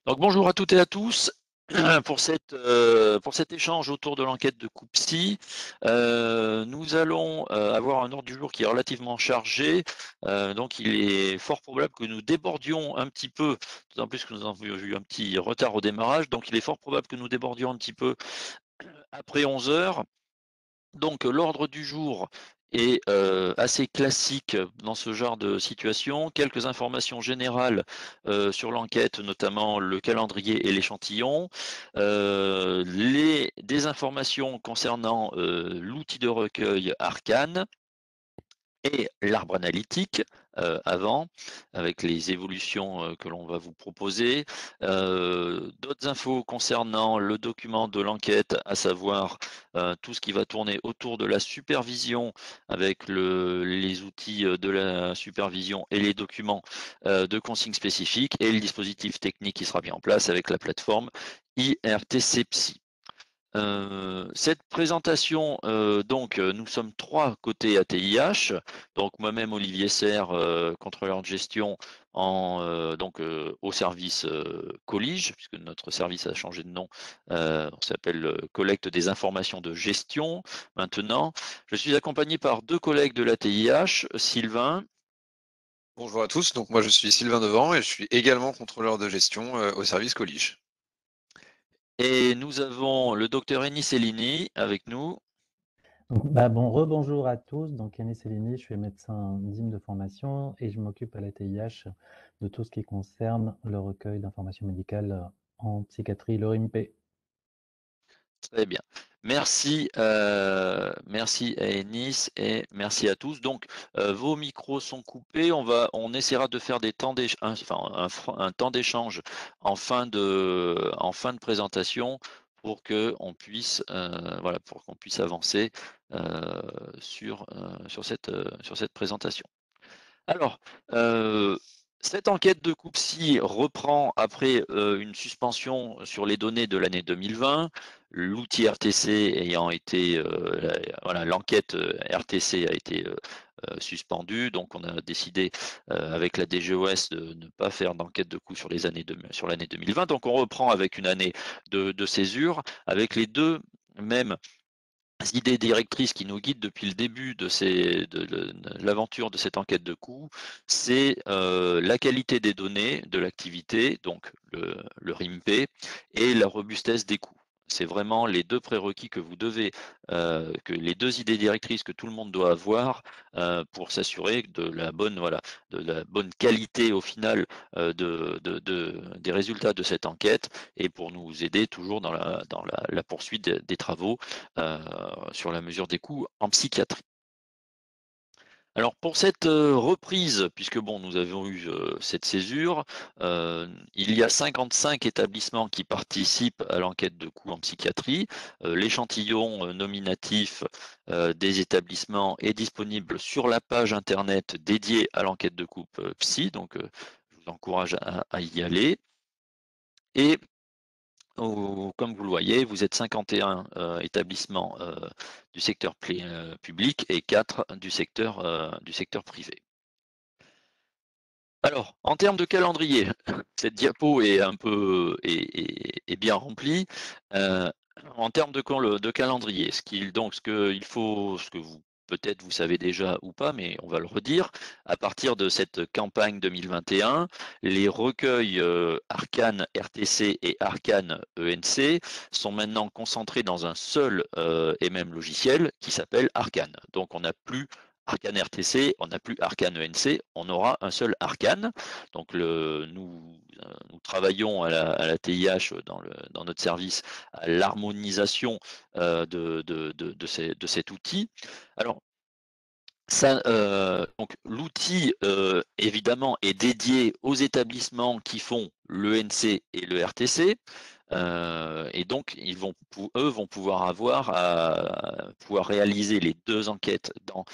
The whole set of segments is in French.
Donc bonjour à toutes et à tous pour cet échange autour de l'enquête de COUPSI. Nous allons avoir un ordre du jour qui est relativement chargé, donc il est fort probable que nous débordions un petit peu, d'autant plus que nous avons eu un petit retard au démarrage, donc il est fort probable que nous débordions un petit peu après 11 heures. Donc l'ordre du jour est assez classique dans ce genre de situation. Quelques informations générales sur l'enquête, notamment le calendrier et l'échantillon. Des informations concernant l'outil de recueil Arcane et l'arbre analytique avant, avec les évolutions que l'on va vous proposer. D'autres infos concernant le document de l'enquête, à savoir tout ce qui va tourner autour de la supervision avec les outils de la supervision et les documents de consignes spécifiques et le dispositif technique qui sera mis en place avec la plateforme IRTC Psy. Cette présentation, nous sommes trois côté ATIH, donc moi-même Olivier Serre, contrôleur de gestion au service Colige, puisque notre service a changé de nom, on s'appelle collecte des informations de gestion maintenant. Je suis accompagné par deux collègues de l'ATIH, Sylvain. Bonjour à tous, donc moi je suis Sylvain Devant et je suis également contrôleur de gestion au service Colige. Et nous avons le docteur Ennis Cellini avec nous. Rebonjour à tous. Donc, Yannis Cellini, je suis médecin digne de formation et je m'occupe à la TIH de tout ce qui concerne le recueil d'informations médicales en psychiatrie, le RIMP. Très bien. Merci, merci à Ennis et merci à tous. Donc, vos micros sont coupés. On essaiera de faire des temps un temps d'échange en fin de présentation pour que on puisse, pour qu'on puisse avancer sur cette présentation. Alors, cette enquête de COUPSI reprend après une suspension sur les données de l'année 2020, l'outil RTC ayant été, l'enquête RTC a été suspendue, donc on a décidé avec la DGOS de ne pas faire d'enquête de coût sur l'année 2020. Donc on reprend avec une année de césure, avec les deux mêmes idées directrices qui nous guident depuis le début de l'aventure de cette enquête de coût, c'est la qualité des données de l'activité, donc le RIMP, et la robustesse des coûts. C'est vraiment les deux prérequis que vous devez, que les deux idées directrices que tout le monde doit avoir pour s'assurer de la bonne qualité au final des résultats de cette enquête et pour nous aider toujours dans la poursuite des travaux sur la mesure des coûts en psychiatrie. Alors pour cette reprise, puisque bon, nous avons eu cette césure, il y a 55 établissements qui participent à l'enquête de coûts en psychiatrie. L'échantillon nominatif des établissements est disponible sur la page internet dédiée à l'enquête de coûts psy, donc je vous encourage à y aller. Et comme vous le voyez, vous êtes 51 établissements du secteur public et 4 du secteur privé. Alors, en termes de calendrier, cette diapo est un peu est bien remplie. En termes de calendrier, ce que vous peut-être vous savez déjà ou pas, mais on va le redire, à partir de cette campagne 2021, les recueils Arcane RTC et Arcane ENC sont maintenant concentrés dans un seul et même logiciel qui s'appelle Arcane. Donc on n'a plus Arcane RTC, on n'a plus Arcane ENC, on aura un seul Arcane. Donc nous travaillons à la TIH dans notre service à l'harmonisation de cet outil. Alors, donc l'outil évidemment est dédié aux établissements qui font l'ENC et le RTC. Et donc, eux vont pouvoir pouvoir réaliser les deux enquêtes dans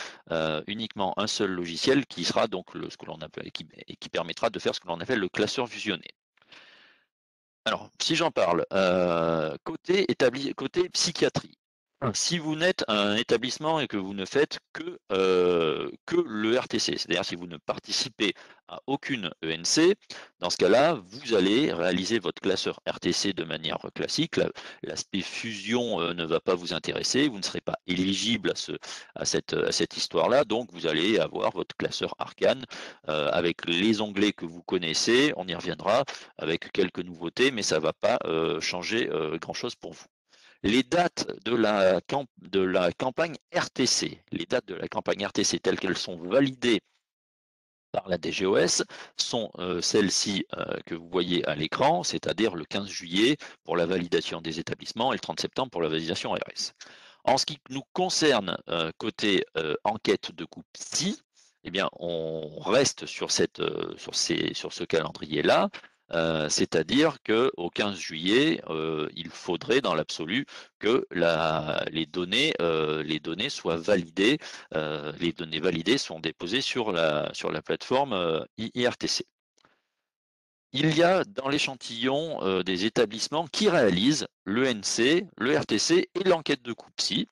uniquement un seul logiciel qui sera donc ce que l'on appelle et qui permettra de faire ce que l'on appelle le classeur fusionné. Alors, si j'en parle, côté psychiatrie. Si vous n'êtes un établissement et que vous ne faites que le RTC, c'est-à-dire si vous ne participez à aucune ENC, dans ce cas-là, vous allez réaliser votre classeur RTC de manière classique. L'aspect fusion ne va pas vous intéresser, vous ne serez pas éligible à cette histoire-là, donc vous allez avoir votre classeur Arcane avec les onglets que vous connaissez, on y reviendra, avec quelques nouveautés, mais ça ne va pas changer grand-chose pour vous. Les dates de la campagne RTC, les dates de la campagne RTC telles qu'elles sont validées par la DGOS sont celles-ci que vous voyez à l'écran, c'est-à-dire le 15 juillet pour la validation des établissements et le 30 septembre pour la validation RS. En ce qui nous concerne côté enquête de coupe PSI, eh bien, on reste sur ce calendrier-là, c'est-à-dire qu'au 15 juillet, il faudrait dans l'absolu que les données soient validées. Les données validées sont déposées sur la plateforme IRTC. Il y a dans l'échantillon des établissements qui réalisent l'ENC, le RTC et l'enquête de coupe PSI.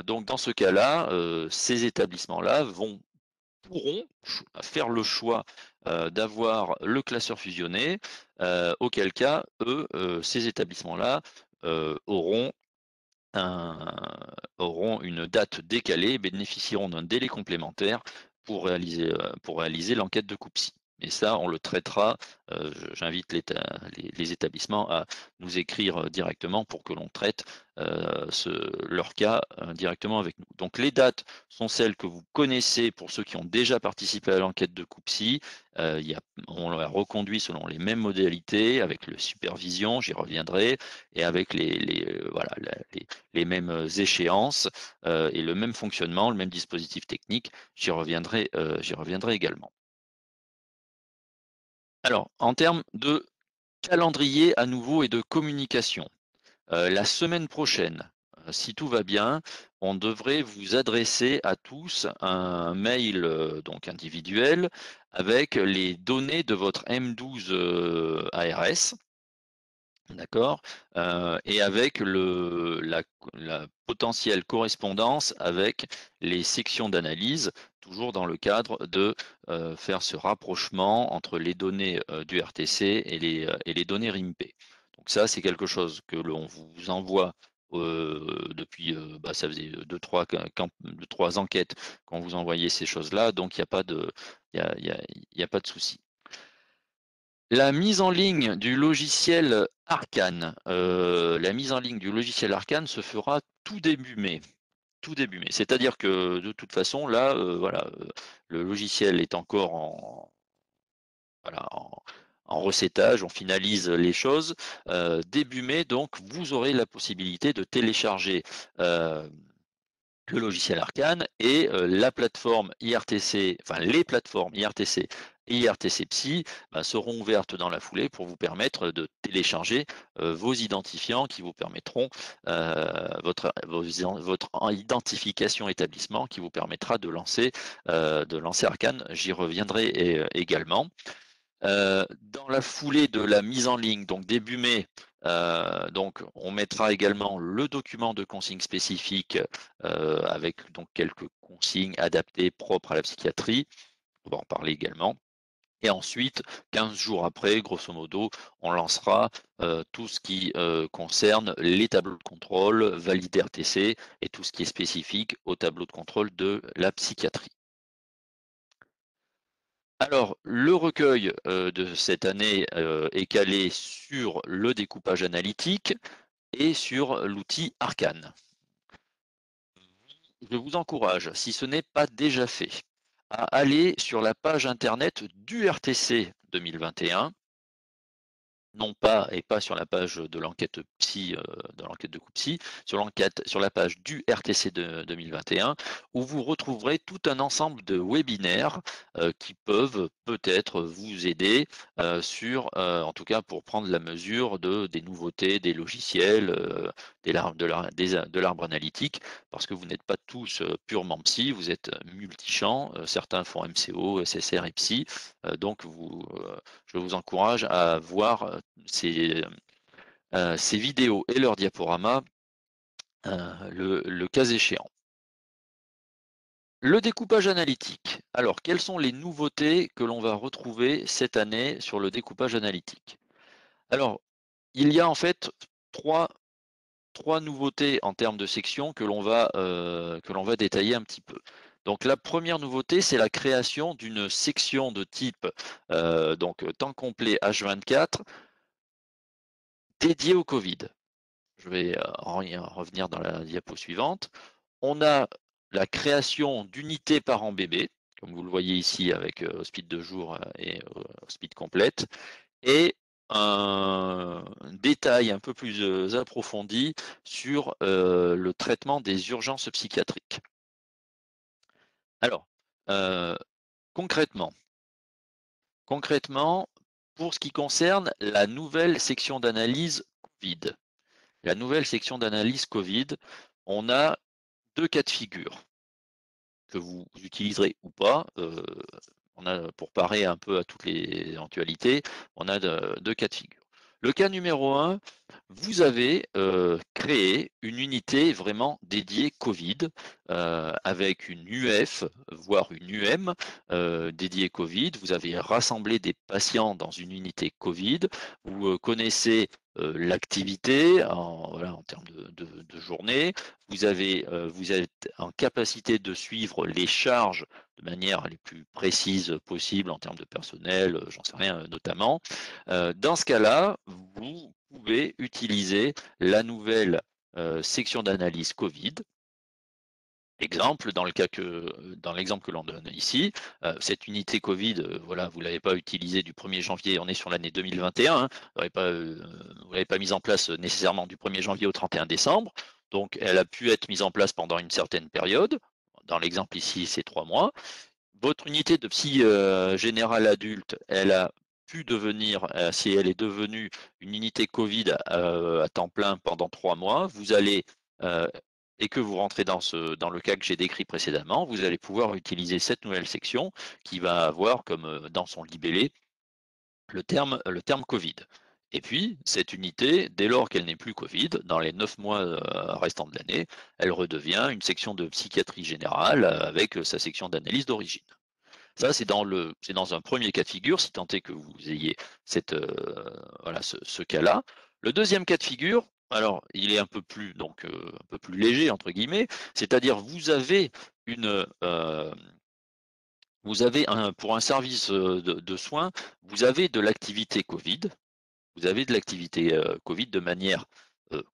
Donc dans ce cas-là, ces établissements-là pourront faire le choix d'avoir le classeur fusionné, auquel cas, ces établissements-là auront une date décalée et bénéficieront d'un délai complémentaire pour réaliser l'enquête de coupe PSI. Et ça, on le traitera. J'invite les établissements à nous écrire directement pour que l'on traite leur cas directement avec nous. Donc les dates sont celles que vous connaissez pour ceux qui ont déjà participé à l'enquête de coupe PSI. On l'a reconduit selon les mêmes modalités, avec le supervision, j'y reviendrai, et avec les mêmes échéances et le même fonctionnement, le même dispositif technique. J'y reviendrai également. Alors, en termes de calendrier à nouveau et de communication, la semaine prochaine, si tout va bien, on devrait vous adresser à tous un mail donc individuel avec les données de votre M12 ARS. D'accord, et avec la potentielle correspondance avec les sections d'analyse, toujours dans le cadre de faire ce rapprochement entre les données du RTC et les données RIMP. Donc ça, c'est quelque chose que l'on vous envoie depuis, ça faisait deux, trois enquêtes qu'on vous envoyait ces choses-là, donc il n'y a pas de, y a pas de souci. La mise en ligne du logiciel Arcane. La mise en ligne du logiciel Arcane se fera tout début mai. Tout début mai. C'est-à-dire que de toute façon, là, le logiciel est encore en recettage, on finalise les choses. Début mai, donc, vous aurez la possibilité de télécharger le logiciel Arcane et la plateforme IRTC, enfin les plateformes IRTC et IRTC Psy seront ouvertes dans la foulée pour vous permettre de télécharger vos identifiants qui vous permettront votre identification établissement qui vous permettra de lancer Arcane. J'y reviendrai également. Dans la foulée de la mise en ligne, donc début mai, donc on mettra également le document de consignes spécifiques avec donc quelques consignes adaptées propres à la psychiatrie. On va en parler également. Et ensuite, 15 jours après, grosso modo, on lancera tout ce qui concerne les tableaux de contrôle validés RTC et tout ce qui est spécifique au tableau de contrôle de la psychiatrie. Alors, le recueil de cette année est calé sur le découpage analytique et sur l'outil Arcane. Je vous encourage, si ce n'est pas déjà fait, à aller sur la page internet du RTC 2021, non pas et pas sur la page de l'enquête psy, de l'enquête de coupe psy, sur la page du RTC de 2021, où vous retrouverez tout un ensemble de webinaires qui peuvent peut-être vous aider en tout cas pour prendre la mesure des nouveautés, des logiciels, de l'arbre analytique, parce que vous n'êtes pas tous purement psy, vous êtes multichamps, certains font MCO, SSR et psy, donc je vous encourage à voir ces vidéos et leurs diaporamas le cas échéant. Le découpage analytique. Alors, quelles sont les nouveautés que l'on va retrouver cette année sur le découpage analytique? Alors, il y a en fait trois nouveautés en termes de sections que l'on va détailler un petit peu. Donc la première nouveauté, c'est la création d'une section de type temps complet H24 dédiée au Covid. Je vais revenir dans la diapo suivante. On a la création d'unités parents bébés, comme vous le voyez ici avec hospice de jour et hospice complète, et un détail un peu plus approfondi sur le traitement des urgences psychiatriques. Alors, euh, concrètement, pour ce qui concerne la nouvelle section d'analyse Covid, on a deux cas de figure que vous utiliserez ou pas. On a, pour parer un peu à toutes les éventualités, on a deux cas de figure. Le cas numéro 1, vous avez créé une unité vraiment dédiée Covid avec une UF, voire une UM dédiée Covid. Vous avez rassemblé des patients dans une unité Covid. Vous connaissez l'activité en termes de journée. Vous êtes en capacité de suivre les charges de manière les plus précises possible en termes de personnel, j'en sais rien notamment. Dans ce cas-là, vous pouvez utiliser la nouvelle section d'analyse Covid. Exemple, dans l'exemple que l'on donne ici, cette unité Covid, voilà, vous ne l'avez pas utilisée du 1er janvier, on est sur l'année 2021, hein, vous ne l'avez pas mise en place nécessairement du 1er janvier au 31 décembre, donc elle a pu être mise en place pendant une certaine période. Dans l'exemple ici, c'est 3 mois. Votre unité de psy générale adulte, elle a pu devenir, si elle est devenue une unité Covid à temps plein pendant 3 mois, vous allez, et que vous rentrez dans le cas que j'ai décrit précédemment, vous allez pouvoir utiliser cette nouvelle section qui va avoir comme dans son libellé le terme Covid. Et puis, cette unité, dès lors qu'elle n'est plus Covid, dans les 9 mois restants de l'année, elle redevient une section de psychiatrie générale avec sa section d'analyse d'origine. Ça, c'est dans un premier cas de figure, si tant est que vous ayez voilà, ce cas-là. Le deuxième cas de figure, alors il est un peu plus léger entre guillemets, c'est-à-dire pour un service de soins, vous avez de l'activité Covid, de manière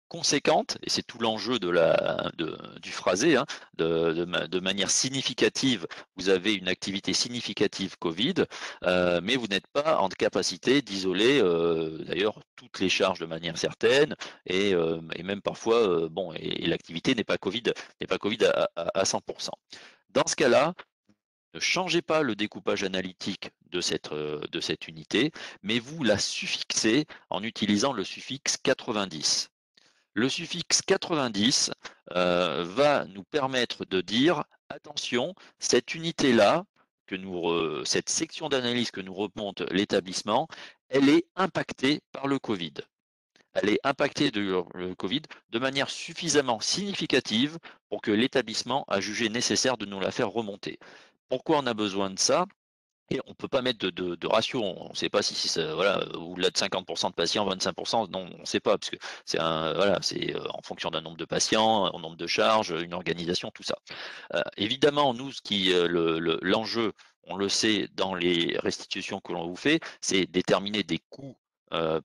conséquente, et c'est tout l'enjeu du phrasé, hein, de manière significative, vous avez une activité significative Covid, mais vous n'êtes pas en capacité d'isoler d'ailleurs toutes les charges de manière certaine, et même parfois, et l'activité n'est pas COVID à 100%. Dans ce cas-là, ne changez pas le découpage analytique de cette unité, mais vous la suffixez en utilisant le suffixe 90. Le suffixe 90 va nous permettre de dire, attention, cette unité-là, cette section d'analyse que nous remonte l'établissement, elle est impactée par le Covid. Elle est impactée de le Covid de manière suffisamment significative pour que l'établissement a jugé nécessaire de nous la faire remonter. Pourquoi on a besoin de ça? Et on ne peut pas mettre de ratio, on ne sait pas si c'est voilà, au-delà de 50% de patients, 25%, non, on ne sait pas, parce que c'est en fonction d'un nombre de patients, un nombre de charges, une organisation, tout ça. Évidemment, nous, l'enjeu, on le sait dans les restitutions que l'on vous fait, c'est déterminer des coûts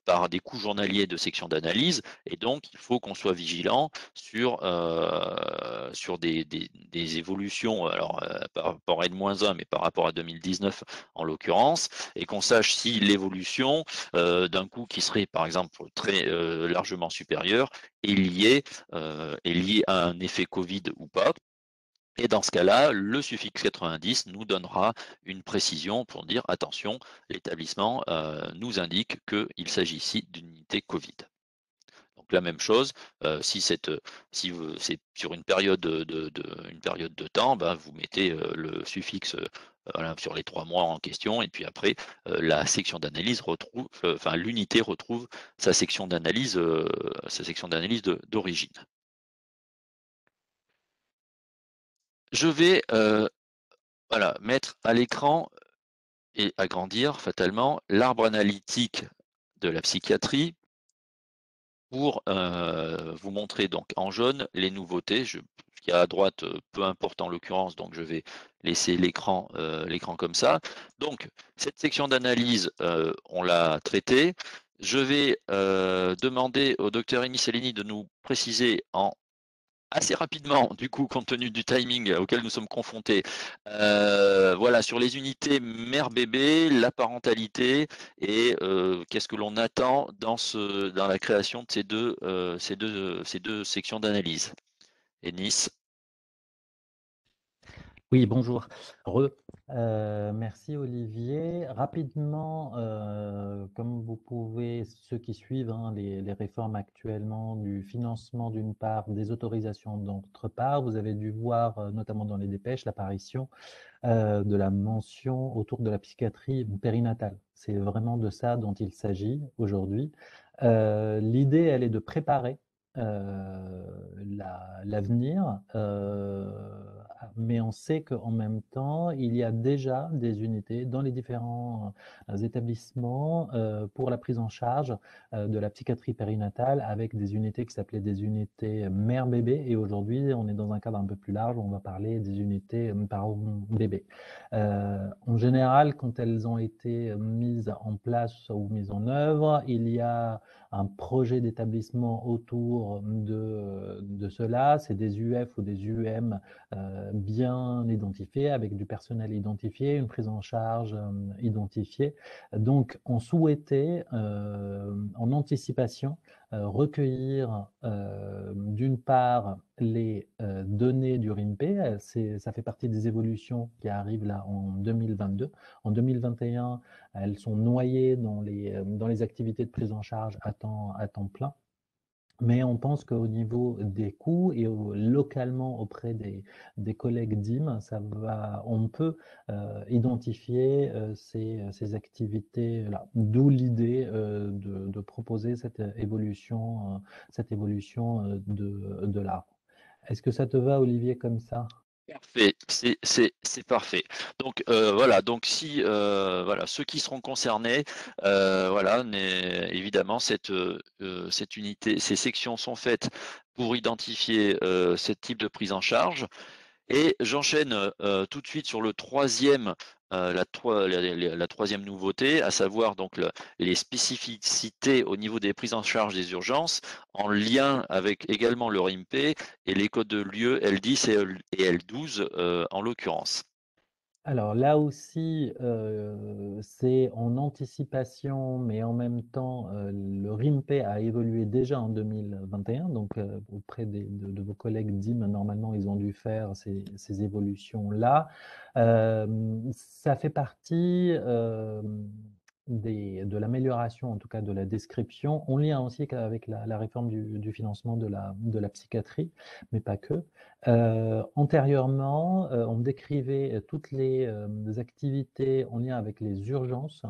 par des coûts journaliers de section d'analyse, et donc il faut qu'on soit vigilant sur des évolutions, alors par rapport à N-1, mais par rapport à 2019 en l'occurrence, et qu'on sache si l'évolution d'un coût qui serait par exemple très largement supérieur est liée à un effet Covid ou pas. Et dans ce cas-là, le suffixe 90 nous donnera une précision pour dire attention, l'établissement nous indique qu'il s'agit ici d'une unité Covid. Donc la même chose, si c'est sur une période de temps, vous mettez le suffixe sur les 3 mois en question, et puis après la section d'analyse l'unité retrouve sa section d'analyse d'origine. je vais voilà, mettre à l'écran et agrandir fatalement l'arbre analytique de la psychiatrie pour vous montrer donc en jaune les nouveautés. Ce qu'il y a à droite, peu importe en l'occurrence, donc je vais laisser l'écran comme ça. Donc cette section d'analyse, on l'a traitée. Je vais demander au docteur Enis Cellini de nous préciser en assez rapidement, du coup, compte tenu du timing auquel nous sommes confrontés, voilà, sur les unités mère-bébé, la parentalité et qu'est-ce que l'on attend dans la création de ces deux sections d'analyse. Et Nice. Oui, bonjour. Merci Olivier. Rapidement, comme vous pouvez, ceux qui suivent les réformes actuellement du financement d'une part, des autorisations d'autre part, vous avez dû voir, notamment dans les dépêches, l'apparition de la mention autour de la psychiatrie périnatale. C'est vraiment de ça dont il s'agit aujourd'hui. L'idée, elle est de préparer l'avenir, mais on sait qu'en même temps, il y a déjà des unités dans les différents établissements pour la prise en charge de la psychiatrie périnatale avec des unités qui s'appelaient des unités mère-bébé. Et aujourd'hui, on est dans un cadre un peu plus large, on va parler des unités parent-bébé. En général, quand elles ont été mises en place ou mises en œuvre, il y a un projet d'établissement autour de cela. C'est des UF ou des UM bien identifiés, avec du personnel identifié, une prise en charge identifiée. Donc, on souhaitait, en anticipation, recueillir d'une part les données du RIMP, ça fait partie des évolutions qui arrivent là en 2022. En 2021, elles sont noyées dans les activités de prise en charge à temps plein. Mais on pense qu'au niveau des coûts et localement auprès des collègues DIM, on peut identifier ces activités-là. D'où l'idée de proposer cette évolution de l'art. Est-ce que ça te va, Olivier, comme ça? Parfait, c'est parfait. Donc voilà, donc si voilà, ceux qui seront concernés, voilà, évidemment cette unité, ces sections sont faites pour identifier ce type de prise en charge. Et j'enchaîne tout de suite sur le troisième, la troisième nouveauté, à savoir donc les spécificités au niveau des prises en charge des urgences, en lien avec également le RIMP et les codes de lieu L10 et L12 en l'occurrence. Alors là aussi, c'est en anticipation, mais en même temps, le RIMP a évolué déjà en 2021, donc auprès de vos collègues DIM, normalement, ils ont dû faire ces évolutions-là. Ça fait partie de l'amélioration, en tout cas de la description, en lien aussi avec la réforme du financement de la psychiatrie, mais pas que. Antérieurement, on décrivait toutes les activités en lien avec les urgences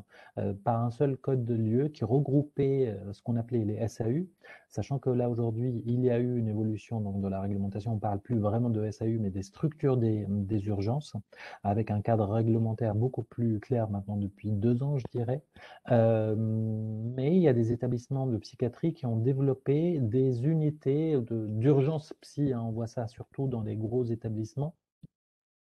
par un seul code de lieu qui regroupait ce qu'on appelait les SAU, sachant que là aujourd'hui, il y a eu une évolution donc, de la réglementation. On ne parle plus vraiment de SAU, mais des structures des urgences, avec un cadre réglementaire beaucoup plus clair maintenant depuis 2 ans, je dirais. Mais il y a des établissements de psychiatrie qui ont développé des unités d'urgence psy, hein, on voit ça surtout dans les gros établissements,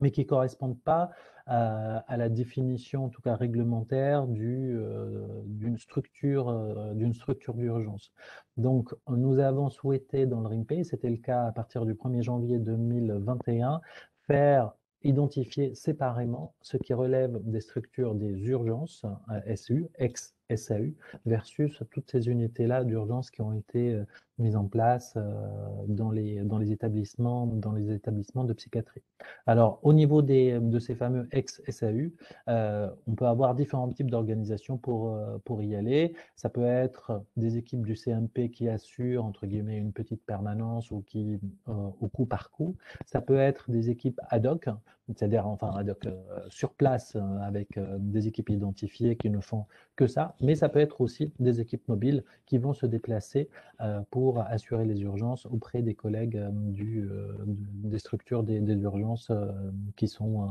mais qui ne correspondent pas à la définition, en tout cas réglementaire, d'une structure d'urgence. Donc, nous avons souhaité dans le RIMP, c'était le cas à partir du 1er janvier 2021, faire identifier séparément ce qui relève des structures des urgences, SU, ex-SAU, versus toutes ces unités-là d'urgence qui ont été mises en place dans les établissements de psychiatrie. Alors, au niveau de ces fameux ex-SAU, on peut avoir différents types d'organisations pour y aller. Ça peut être des équipes du CMP qui assurent, entre guillemets, une petite permanence ou qui, au coup par coup. Ça peut être des équipes ad hoc c'est-à-dire enfin, sur place avec des équipes identifiées qui ne font que ça, mais ça peut être aussi des équipes mobiles qui vont se déplacer pour assurer les urgences auprès des collègues des structures des urgences qui sont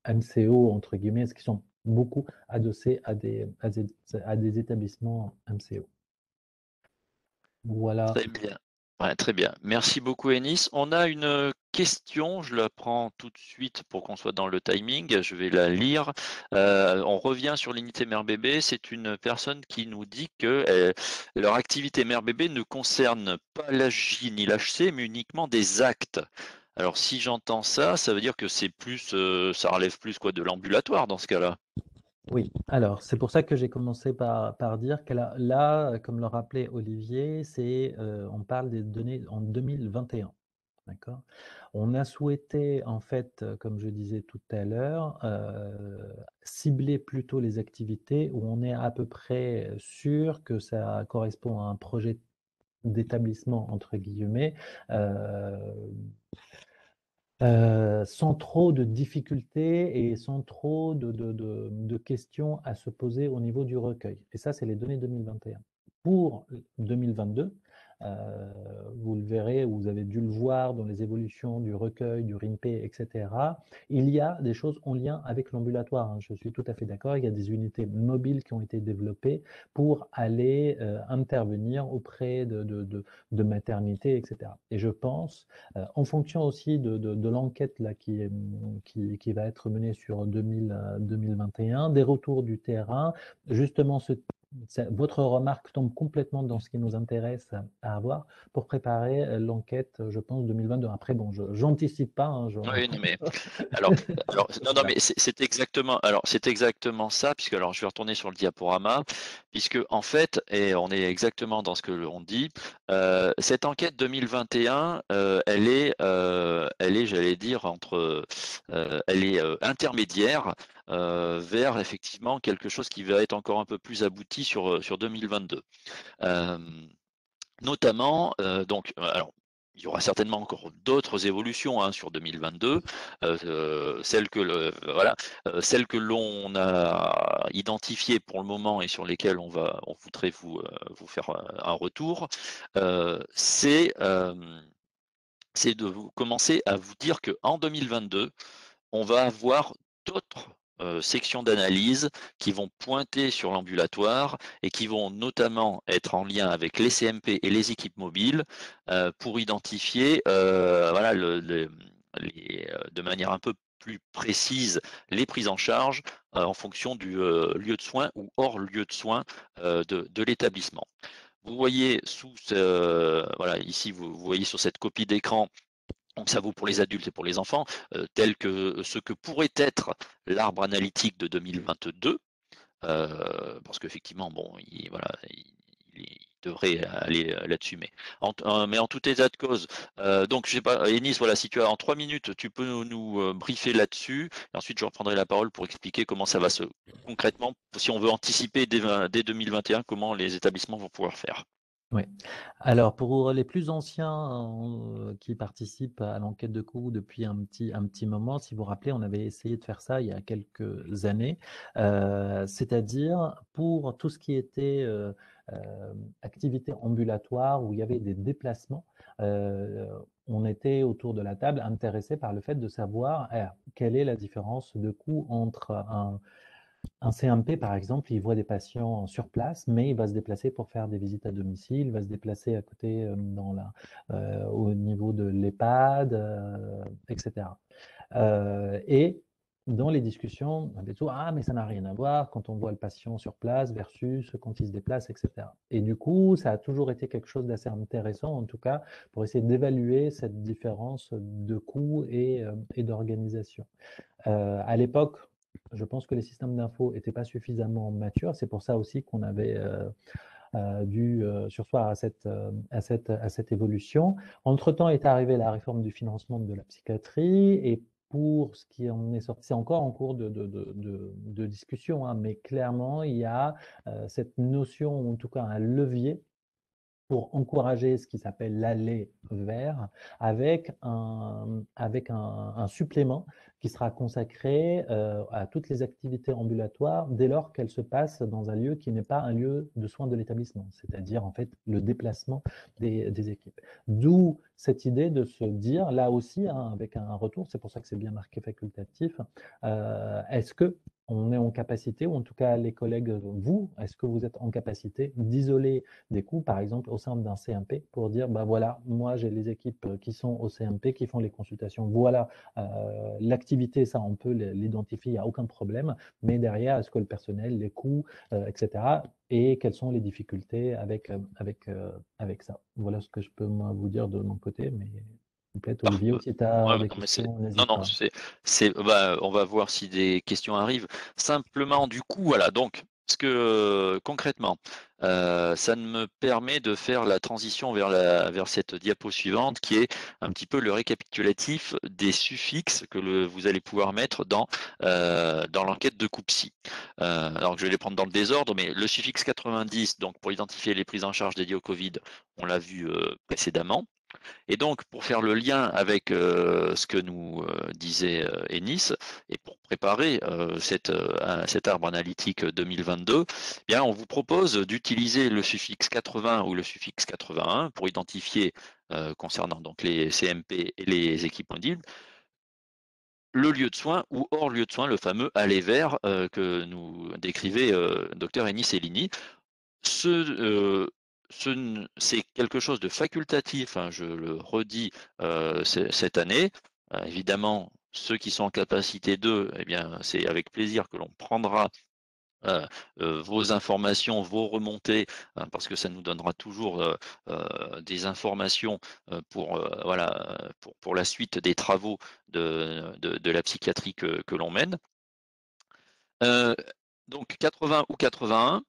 MCO, entre guillemets, qui sont beaucoup adossés à des établissements MCO. Voilà. Très bien. Ouais, très bien. Merci beaucoup, Ennis. On a une question, je la prends tout de suite pour qu'on soit dans le timing. Je vais la lire. On revient sur l'unité mère-bébé. C'est une personne qui nous dit que leur activité mère-bébé ne concerne pas l'AJ ni l'HC, mais uniquement des actes. Alors, si j'entends ça, ça veut dire que c'est plus, ça relève plus quoi de l'ambulatoire dans ce cas-là. Oui, alors c'est pour ça que j'ai commencé par dire que là, comme le rappelait Olivier, on parle des données en 2021. D'accord? On a souhaité, en fait, comme je disais tout à l'heure, cibler plutôt les activités où on est à peu près sûr que ça correspond à un projet d'établissement, entre guillemets, sans trop de difficultés et sans trop de questions à se poser au niveau du recueil. Et ça, c'est les données 2021. Pour 2022, vous le verrez, vous avez dû le voir dans les évolutions du recueil, du RINPE, etc. Il y a des choses en lien avec l'ambulatoire, hein. Je suis tout à fait d'accord. Il y a des unités mobiles qui ont été développées pour aller intervenir auprès de maternités, etc. Et je pense en fonction aussi de l'enquête là, qui va être menée sur 2021, des retours du terrain, justement, votre remarque tombe complètement dans ce qui nous intéresse à avoir pour préparer l'enquête, je pense, 2022. Après, bon, j'anticipe pas. Hein, Oui, non, mais alors, non, non, Voilà. mais c'est exactement ça, puisque alors je vais retourner sur le diaporama, puisque en fait, et on est exactement dans ce que l'on dit, cette enquête 2021, elle est, j'allais dire, elle est intermédiaire vers effectivement quelque chose qui va être encore un peu plus abouti sur 2022. Euh, Notamment, alors, il y aura certainement encore d'autres évolutions hein, sur 2022, celles que l'on a identifiées pour le moment et sur lesquelles on voudrait vous faire un retour, c'est de vous commencer à vous dire qu'en 2022, on va avoir d'autres sections d'analyse qui vont pointer sur l'ambulatoire et qui vont notamment être en lien avec les CMP et les équipes mobiles pour identifier de manière un peu plus précise les prises en charge en fonction du lieu de soins ou hors lieu de soins de l'établissement. Vous voyez voilà, ici vous voyez sur cette copie d'écran, donc ça vaut pour les adultes et pour les enfants, tel que ce que pourrait être l'arbre analytique de 2022, parce qu'effectivement, bon, il devrait aller là-dessus, mais en tout état de cause. Donc, je sais pas, Ennis, voilà, si tu as en 3 minutes, tu peux nous briefer là-dessus, et ensuite je reprendrai la parole pour expliquer comment ça va se concrètement, si on veut anticiper dès 2021, comment les établissements vont pouvoir faire. Oui. Alors, pour les plus anciens qui participent à l'enquête de coûts depuis un petit moment, si vous vous rappelez, on avait essayé de faire ça il y a quelques années, c'est-à-dire pour tout ce qui était activité ambulatoire où il y avait des déplacements, on était autour de la table intéressé par le fait de savoir quelle est la différence de coût entre un CMP, par exemple, il voit des patients sur place, mais il va se déplacer pour faire des visites à domicile, il va se déplacer à côté au niveau de l'EHPAD, etc. Et dans les discussions, on dit tout, ah, mais ça n'a rien à voir quand on voit le patient sur place versus quand il se déplace, etc. Et du coup, ça a toujours été quelque chose d'assez intéressant, en tout cas, pour essayer d'évaluer cette différence de coût et d'organisation. À l'époque, je pense que les systèmes d'info n'étaient pas suffisamment matures. C'est pour ça aussi qu'on avait dû surseoir à cette évolution. Entre-temps est arrivée la réforme du financement de la psychiatrie et pour ce qui en est sorti, c'est encore en cours de discussion, hein, mais clairement, il y a cette notion, ou en tout cas un levier pour encourager ce qui s'appelle l'aller vers, avec un supplément qui sera consacré à toutes les activités ambulatoires dès lors qu'elles se passent dans un lieu qui n'est pas un lieu de soins de l'établissement, c'est-à-dire en fait le déplacement des équipes. D'où cette idée de se dire, là aussi, hein, avec un retour, c'est pour ça que c'est bien marqué facultatif, est-ce que on est en capacité, ou en tout cas les collègues, vous, est-ce que vous êtes en capacité d'isoler des coûts, par exemple, au sein d'un CMP, pour dire, bah voilà, moi j'ai les équipes qui sont au CMP, qui font les consultations, voilà, l'activité, ça on peut l'identifier, il n'y a aucun problème, mais derrière, est-ce que le personnel, les coûts, etc., et quelles sont les difficultés avec ça. Voilà ce que je peux moi vous dire de mon côté, mais peut-être Olivier, si tu as Ouais, des non, mais questions, non, n'hésite non, pas. on va voir si des questions arrivent. Simplement, du coup, voilà, donc, concrètement, ça me permet de faire la transition vers cette diapo suivante, qui est un petit peu le récapitulatif des suffixes que vous allez pouvoir mettre dans l'enquête de COUPSI. Alors je vais les prendre dans le désordre, mais le suffixe 90, donc pour identifier les prises en charge dédiées au Covid, on l'a vu précédemment. Et donc, pour faire le lien avec ce que nous disait Ennis, et pour préparer cet arbre analytique 2022, eh bien, on vous propose d'utiliser le suffixe 80 ou le suffixe 81 pour identifier, concernant donc les CMP et les équipes mobiles, le lieu de soins ou hors lieu de soins, le fameux aller vers que nous décrivait Dr Ennis Cellini. C'est quelque chose de facultatif, hein, je le redis cette année. Évidemment, ceux qui sont en capacité d'eux, eh bien, c'est avec plaisir que l'on prendra vos informations, vos remontées, hein, parce que ça nous donnera toujours des informations voilà, pour la suite des travaux de la psychiatrie que l'on mène. Donc 80 ou 81.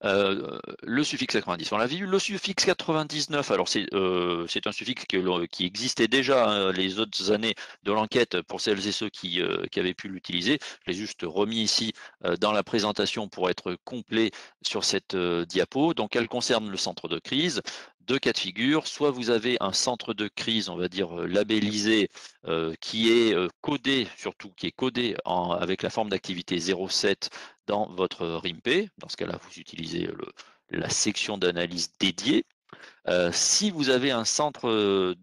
Le suffixe 90, on l'a vu. Le suffixe 99, alors c'est un suffixe qui existait déjà les autres années de l'enquête pour celles et ceux qui avaient pu l'utiliser. Je l'ai juste remis ici dans la présentation pour être complet sur cette diapo. Donc elle concerne le centre de crise. Deux cas de figure, soit vous avez un centre de crise, on va dire labellisé, qui est codé, surtout qui est codé avec la forme d'activité 07 dans votre RIMP. Dans ce cas-là, vous utilisez la section d'analyse dédiée. Si vous avez un centre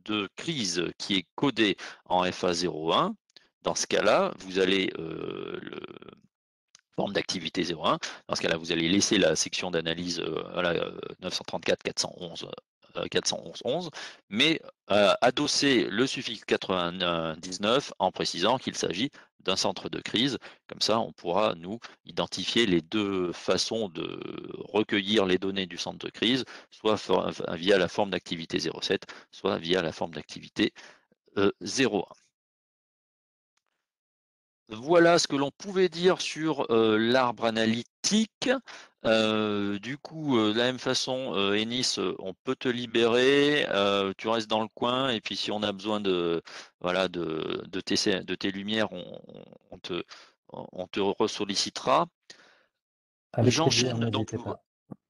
de crise qui est codé en FA01, dans ce cas-là, vous allez forme d'activité 01. Dans ce cas-là, vous allez laisser la section d'analyse 934 411 411, mais adosser le suffixe 99 en précisant qu'il s'agit d'un centre de crise. Comme ça, on pourra, nous, identifier les deux façons de recueillir les données du centre de crise, soit via la forme d'activité 07, soit via la forme d'activité 01. Voilà ce que l'on pouvait dire sur l'arbre analytique. Du coup, de la même façon, Ennis, on peut te libérer, tu restes dans le coin, et puis si on a besoin voilà, de tes lumières, on te ressollicitera. Avec plaisir, J'enchaîne donc. n'hésitez pas.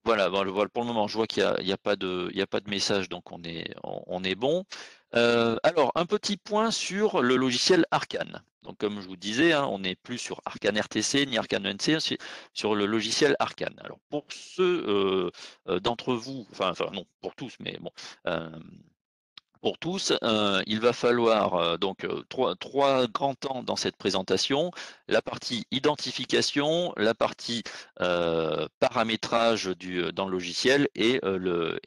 Voilà, pour le moment, je vois qu'il y a pas de message, donc on est bon. Alors, un petit point sur le logiciel Arcane. Donc, comme je vous disais, hein, on n'est plus sur Arcane RTC ni Arcane ENC, c'est sur le logiciel Arcane. Alors, pour ceux d'entre vous, enfin non, pour tous, mais bon, pour tous, il va falloir donc trois grands temps dans cette présentation. La partie identification, la partie paramétrage dans le logiciel et le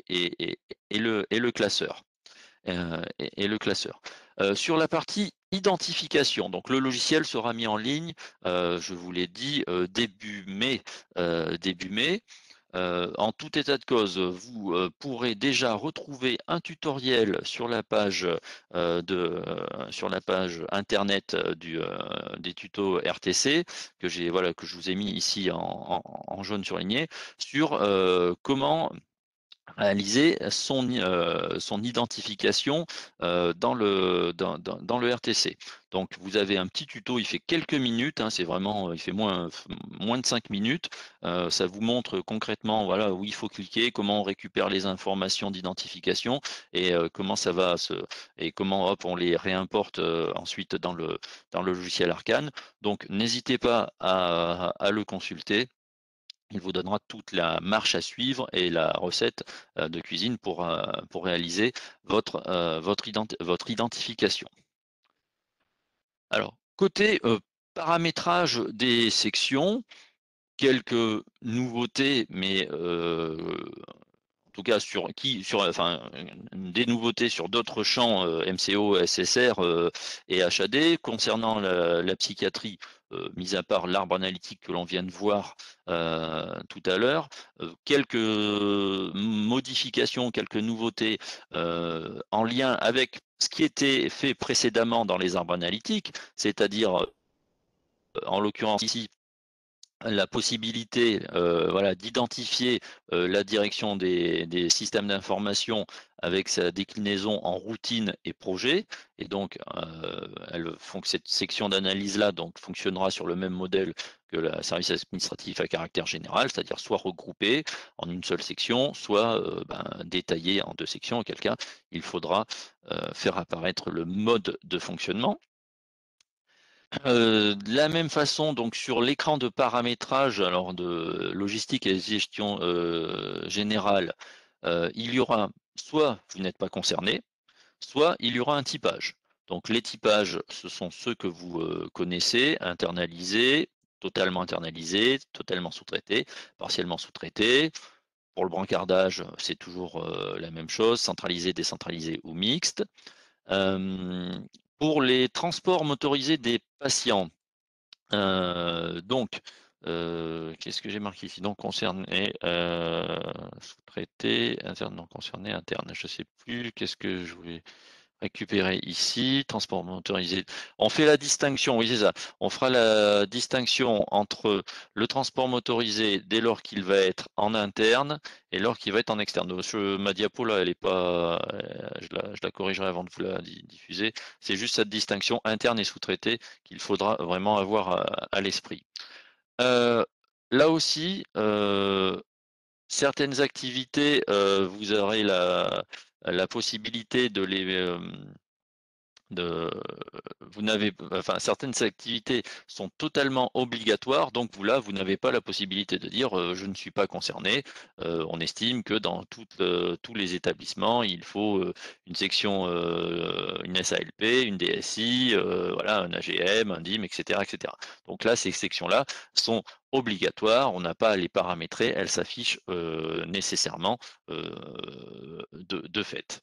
classeur. Le classeur. Sur la partie identification, donc le logiciel sera mis en ligne, je vous l'ai dit, début mai. En tout état de cause, vous pourrez déjà retrouver un tutoriel sur la page internet des tutos RTC que je vous ai mis ici en jaune surligné sur comment réaliser son identification dans le RTC. Donc vous avez un petit tuto, il fait quelques minutes, hein, c'est vraiment, il fait moins de 5 minutes. Ça vous montre concrètement voilà, où il faut cliquer, comment on récupère les informations d'identification et comment ça va et comment hop, on les réimporte ensuite dans le logiciel Arcane. Donc n'hésitez pas à le consulter. Il vous donnera toute la marche à suivre et la recette de cuisine pour réaliser votre identification. Alors, côté paramétrage des sections, quelques nouveautés, mais en tout cas des nouveautés sur d'autres champs MCO, SSR et HAD. Concernant la psychiatrie, mis à part l'arbre analytique que l'on vient de voir tout à l'heure, quelques modifications, quelques nouveautés en lien avec ce qui était fait précédemment dans les arbres analytiques, c'est-à-dire en l'occurrence ici la possibilité voilà, d'identifier la direction des systèmes d'information avec sa déclinaison en routine et projet. Et donc, cette section d'analyse-là fonctionnera sur le même modèle que le service administratif à caractère général, c'est-à-dire soit regroupé en une seule section, soit détaillé en deux sections, auquel cas il faudra faire apparaître le mode de fonctionnement. De la même façon, donc sur l'écran de paramétrage, alors de logistique et gestion générale, il y aura soit vous n'êtes pas concerné, soit il y aura un typage. Donc les typages, ce sont ceux que vous connaissez, internalisés, totalement sous-traités, partiellement sous-traités. Pour le brancardage, c'est toujours la même chose, centralisé, décentralisé ou mixte. Pour les transports motorisés des patients, qu'est-ce que j'ai marqué ici? Donc concerné, sous-traité, interne, non concerné, interne. Je ne sais plus qu'est-ce que je voulais récupérer ici. Transport motorisé. On fait la distinction, oui c'est ça. On fera la distinction entre le transport motorisé dès lors qu'il va être en interne et lors qu'il va être en externe. Donc, ma diapo là, elle est pas, je la corrigerai avant de vous la diffuser. C'est juste cette distinction interne et sous-traité qu'il faudra vraiment avoir à l'esprit. Là aussi, certaines activités, vous aurez la possibilité de les certaines activités sont totalement obligatoires, donc vous n'avez pas la possibilité de dire je ne suis pas concerné. On estime que dans tous les établissements, il faut une section, une SALP, une DSI, voilà, un AGM, un DIM, etc., etc. Donc là, ces sections-là sont obligatoires, on n'a pas à les paramétrer, elles s'affichent nécessairement de fait.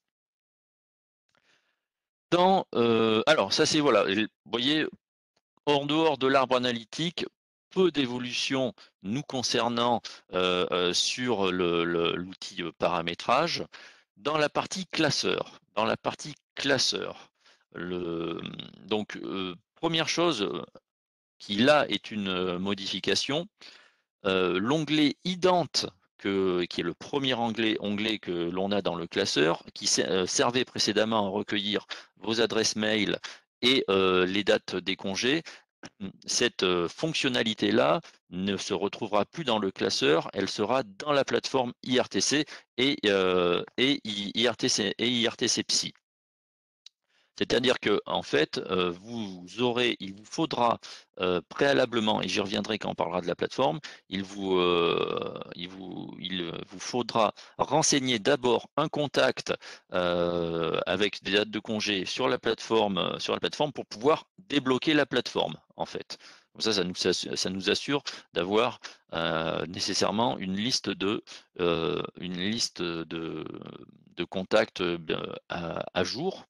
Alors ça c'est voilà, vous voyez, en dehors de l'arbre analytique, peu d'évolutions nous concernant sur l'outil paramétrage. Dans la partie classeur, première chose qui là est une modification, l'onglet ident qui est le premier onglet que l'on a dans le classeur, qui servait précédemment à recueillir vos adresses mail et les dates des congés, cette fonctionnalité-là ne se retrouvera plus dans le classeur, elle sera dans la plateforme IRTC et IRTC Psy. C'est-à-dire que en fait, il vous faudra préalablement, et j'y reviendrai quand on parlera de la plateforme, il vous faudra renseigner d'abord un contact avec des dates de congé sur la plateforme pour pouvoir débloquer la plateforme, en fait. Comme ça nous assure d'avoir nécessairement une liste de contacts à jour.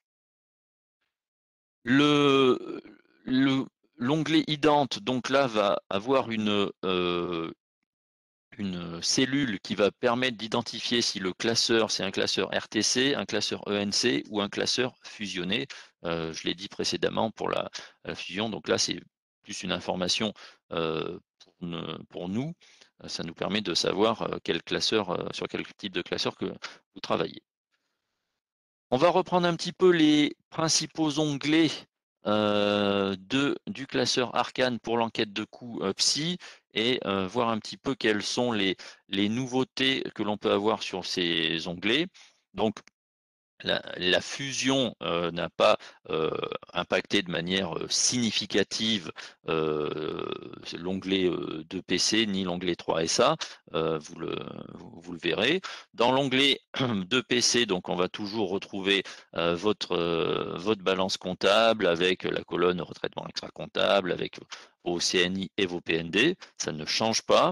L'onglet ident, donc là, va avoir une cellule qui va permettre d'identifier si le classeur, c'est un classeur RTC, un classeur ENC ou un classeur fusionné. Je l'ai dit précédemment pour la fusion, donc là, c'est plus une information pour nous. Ça nous permet de savoir quel classeur, sur quel type de classeur que vous travaillez. On va reprendre un petit peu les principaux onglets du classeur Arcane pour l'enquête de coût psy et voir un petit peu quelles sont les nouveautés que l'on peut avoir sur ces onglets. Donc, la fusion n'a pas impacté de manière significative l'onglet de PC ni l'onglet 3SA, vous le verrez. Dans l'onglet de PC, donc on va toujours retrouver votre balance comptable avec la colonne retraitement extra-comptable, avec vos CNI et vos PND, ça ne change pas.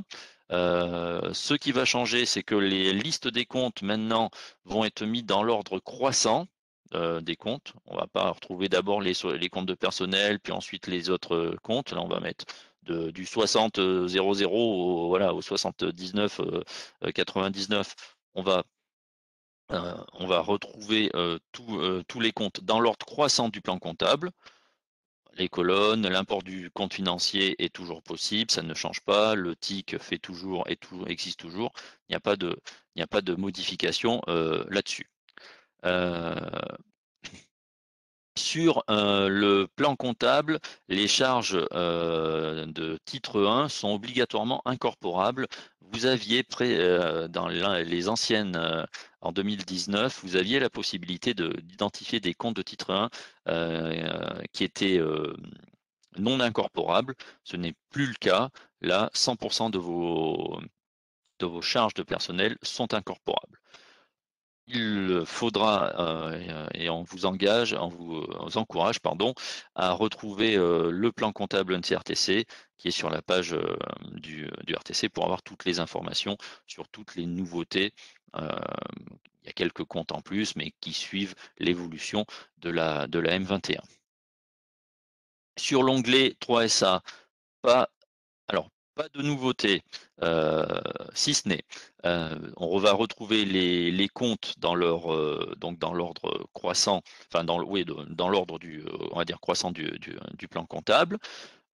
Ce qui va changer, c'est que les listes des comptes maintenant vont être mis dans l'ordre croissant des comptes. On ne va pas retrouver d'abord les comptes de personnel, puis ensuite les autres comptes. Là, on va mettre du 60-00 voilà, au 79-99. On va retrouver tous les comptes dans l'ordre croissant du plan comptable. Les colonnes, l'import du compte financier est toujours possible, ça ne change pas, le TIC fait toujours et existe toujours, il n'y a pas de modification là-dessus. Sur le plan comptable, les charges de titre 1 sont obligatoirement incorporables. Vous aviez dans les anciennes, en 2019, vous aviez la possibilité d'identifier des comptes de titre 1 qui étaient non incorporables. Ce n'est plus le cas. Là, 100% de vos charges de personnel sont incorporables. Il faudra, et on vous encourage à retrouver le plan comptable NCRTC qui est sur la page du RTC pour avoir toutes les informations sur toutes les nouveautés. Il y a quelques comptes en plus, mais qui suivent l'évolution de la M21. Sur l'onglet 3SA, pas de nouveauté, si ce n'est, on va retrouver les comptes dans l'ordre croissant, enfin dans l'ordre on va dire croissant du plan comptable.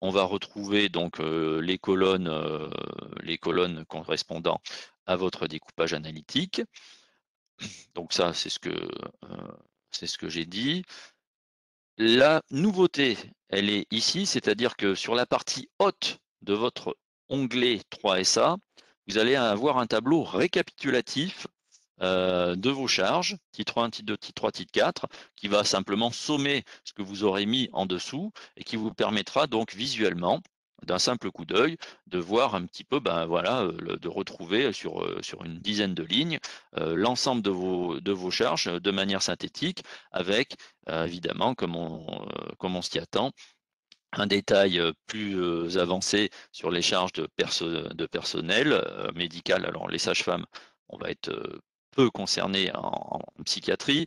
On va retrouver donc les colonnes correspondant à votre découpage analytique. Donc ça, c'est ce que j'ai dit. La nouveauté, elle est ici, c'est-à-dire que sur la partie haute de votre onglet 3SA, vous allez avoir un tableau récapitulatif de vos charges, titre 1, titre 2, titre 3, titre 4, qui va simplement sommer ce que vous aurez mis en dessous et qui vous permettra donc visuellement, d'un simple coup d'œil, de voir un petit peu, de retrouver sur une dizaine de lignes l'ensemble de vos charges de manière synthétique, avec évidemment, comme on s'y attend, un détail plus avancé sur les charges de personnel médical. Alors les sages-femmes, on va être peu concernés en psychiatrie,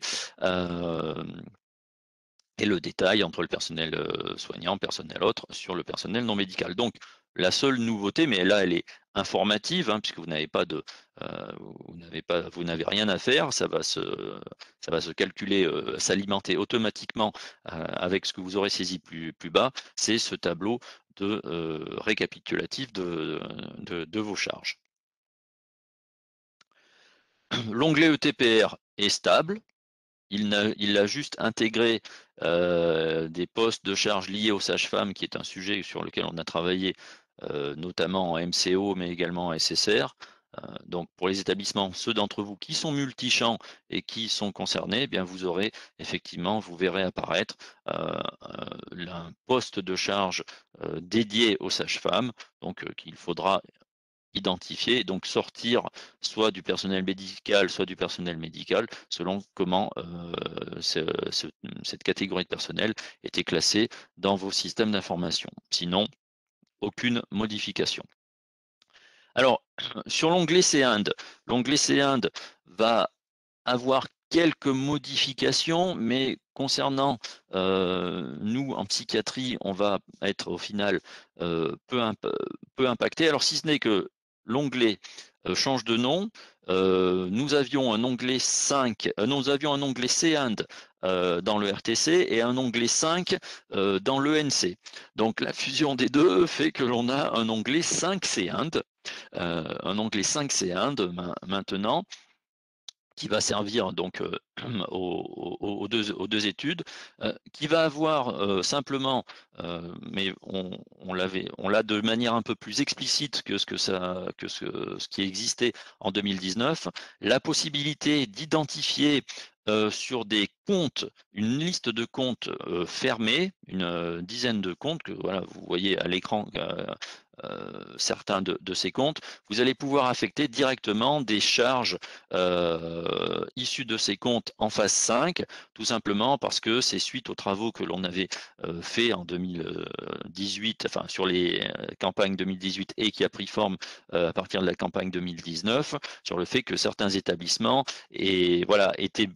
et le détail entre le personnel soignant, personnel autre, sur le personnel non médical. Donc la seule nouveauté, mais là elle est informative, puisque vous n'avez rien à faire, ça va se calculer, s'alimenter automatiquement avec ce que vous aurez saisi plus bas, c'est ce tableau de récapitulatif de vos charges. L'onglet ETPR est stable. Il a juste intégré des postes de charge liés aux sages-femmes, qui est un sujet sur lequel on a travaillé notamment en MCO, mais également en SSR. Donc pour les établissements, ceux d'entre vous qui sont multichamps et qui sont concernés, eh bien vous verrez apparaître un poste de charge dédié aux sages-femmes, donc qu'il faudra identifier, donc sortir soit du personnel médical, soit du personnel médical, selon comment cette catégorie de personnel était classée dans vos systèmes d'information. Sinon, aucune modification. Alors, sur l'onglet CIND, l'onglet CIND va avoir quelques modifications, mais concernant nous en psychiatrie, on va être au final peu impacté. Alors si ce n'est que l'onglet change de nom, nous avions un onglet 5, nous avions un onglet CIND dans le RTC et un onglet 5 dans l'ENC. Donc la fusion des deux fait que l'on a un onglet 5 CIND. un onglet 5C1 maintenant, qui va servir donc aux deux études, qui va avoir simplement, mais on l'a de manière un peu plus explicite que ce qui existait en 2019, la possibilité d'identifier sur des comptes, une liste de comptes fermés, une dizaine de comptes que voilà, vous voyez à l'écran. Certains de ces comptes, vous allez pouvoir affecter directement des charges issues de ces comptes en phase 5, tout simplement parce que c'est suite aux travaux que l'on avait fait en 2018, enfin sur les campagnes 2018 et qui a pris forme à partir de la campagne 2019, sur le fait que certains établissements étaient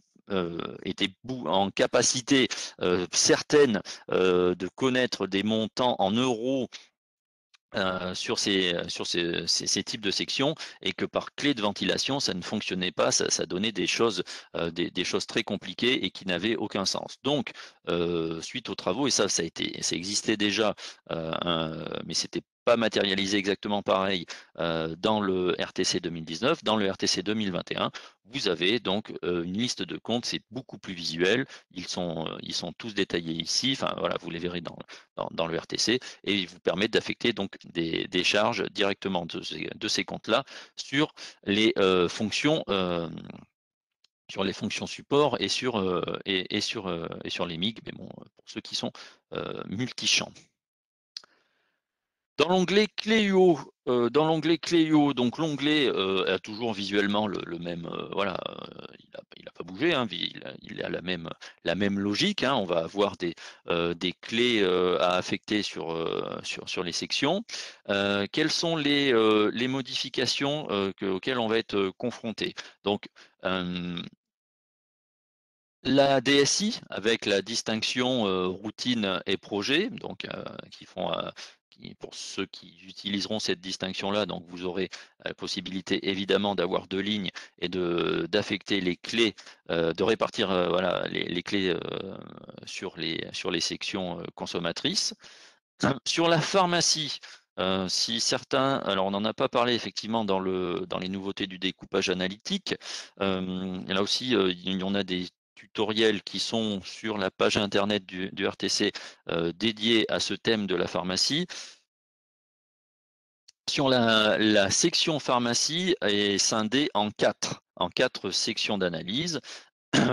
en capacité certaine de connaître des montants en euros sur ces types de sections, et que par clé de ventilation, ça ne fonctionnait pas, ça donnait des choses très compliquées et qui n'avaient aucun sens. Donc, suite aux travaux, et ça existait déjà, mais c'était pas matérialisé exactement pareil dans le RTC 2019, dans le RTC 2021, vous avez donc une liste de comptes, c'est beaucoup plus visuel, ils sont tous détaillés ici, enfin voilà, vous les verrez dans le RTC, et il vous permet d'affecter donc des charges directement de ces comptes-là sur les fonctions support et sur les MIG, mais bon, pour ceux qui sont multichamps. Dans l'onglet clé UO, donc l'onglet a toujours visuellement le même, voilà, il n'a pas bougé, hein, il a la même logique, hein, on va avoir des clés à affecter sur les sections. Quelles sont les modifications auxquelles on va être confronté? Donc, la DSI avec la distinction routine et projet, donc pour ceux qui utiliseront cette distinction-là, donc vous aurez la possibilité évidemment d'avoir deux lignes et d'affecter les clés, de répartir voilà, les clés sur les sections consommatrices. Sur la pharmacie, si certains, alors on n'en a pas parlé effectivement dans les nouveautés du découpage analytique, là aussi il y en a des tutoriels qui sont sur la page internet du RTC dédiés à ce thème de la pharmacie. Sur la section pharmacie est scindée en quatre sections d'analyse.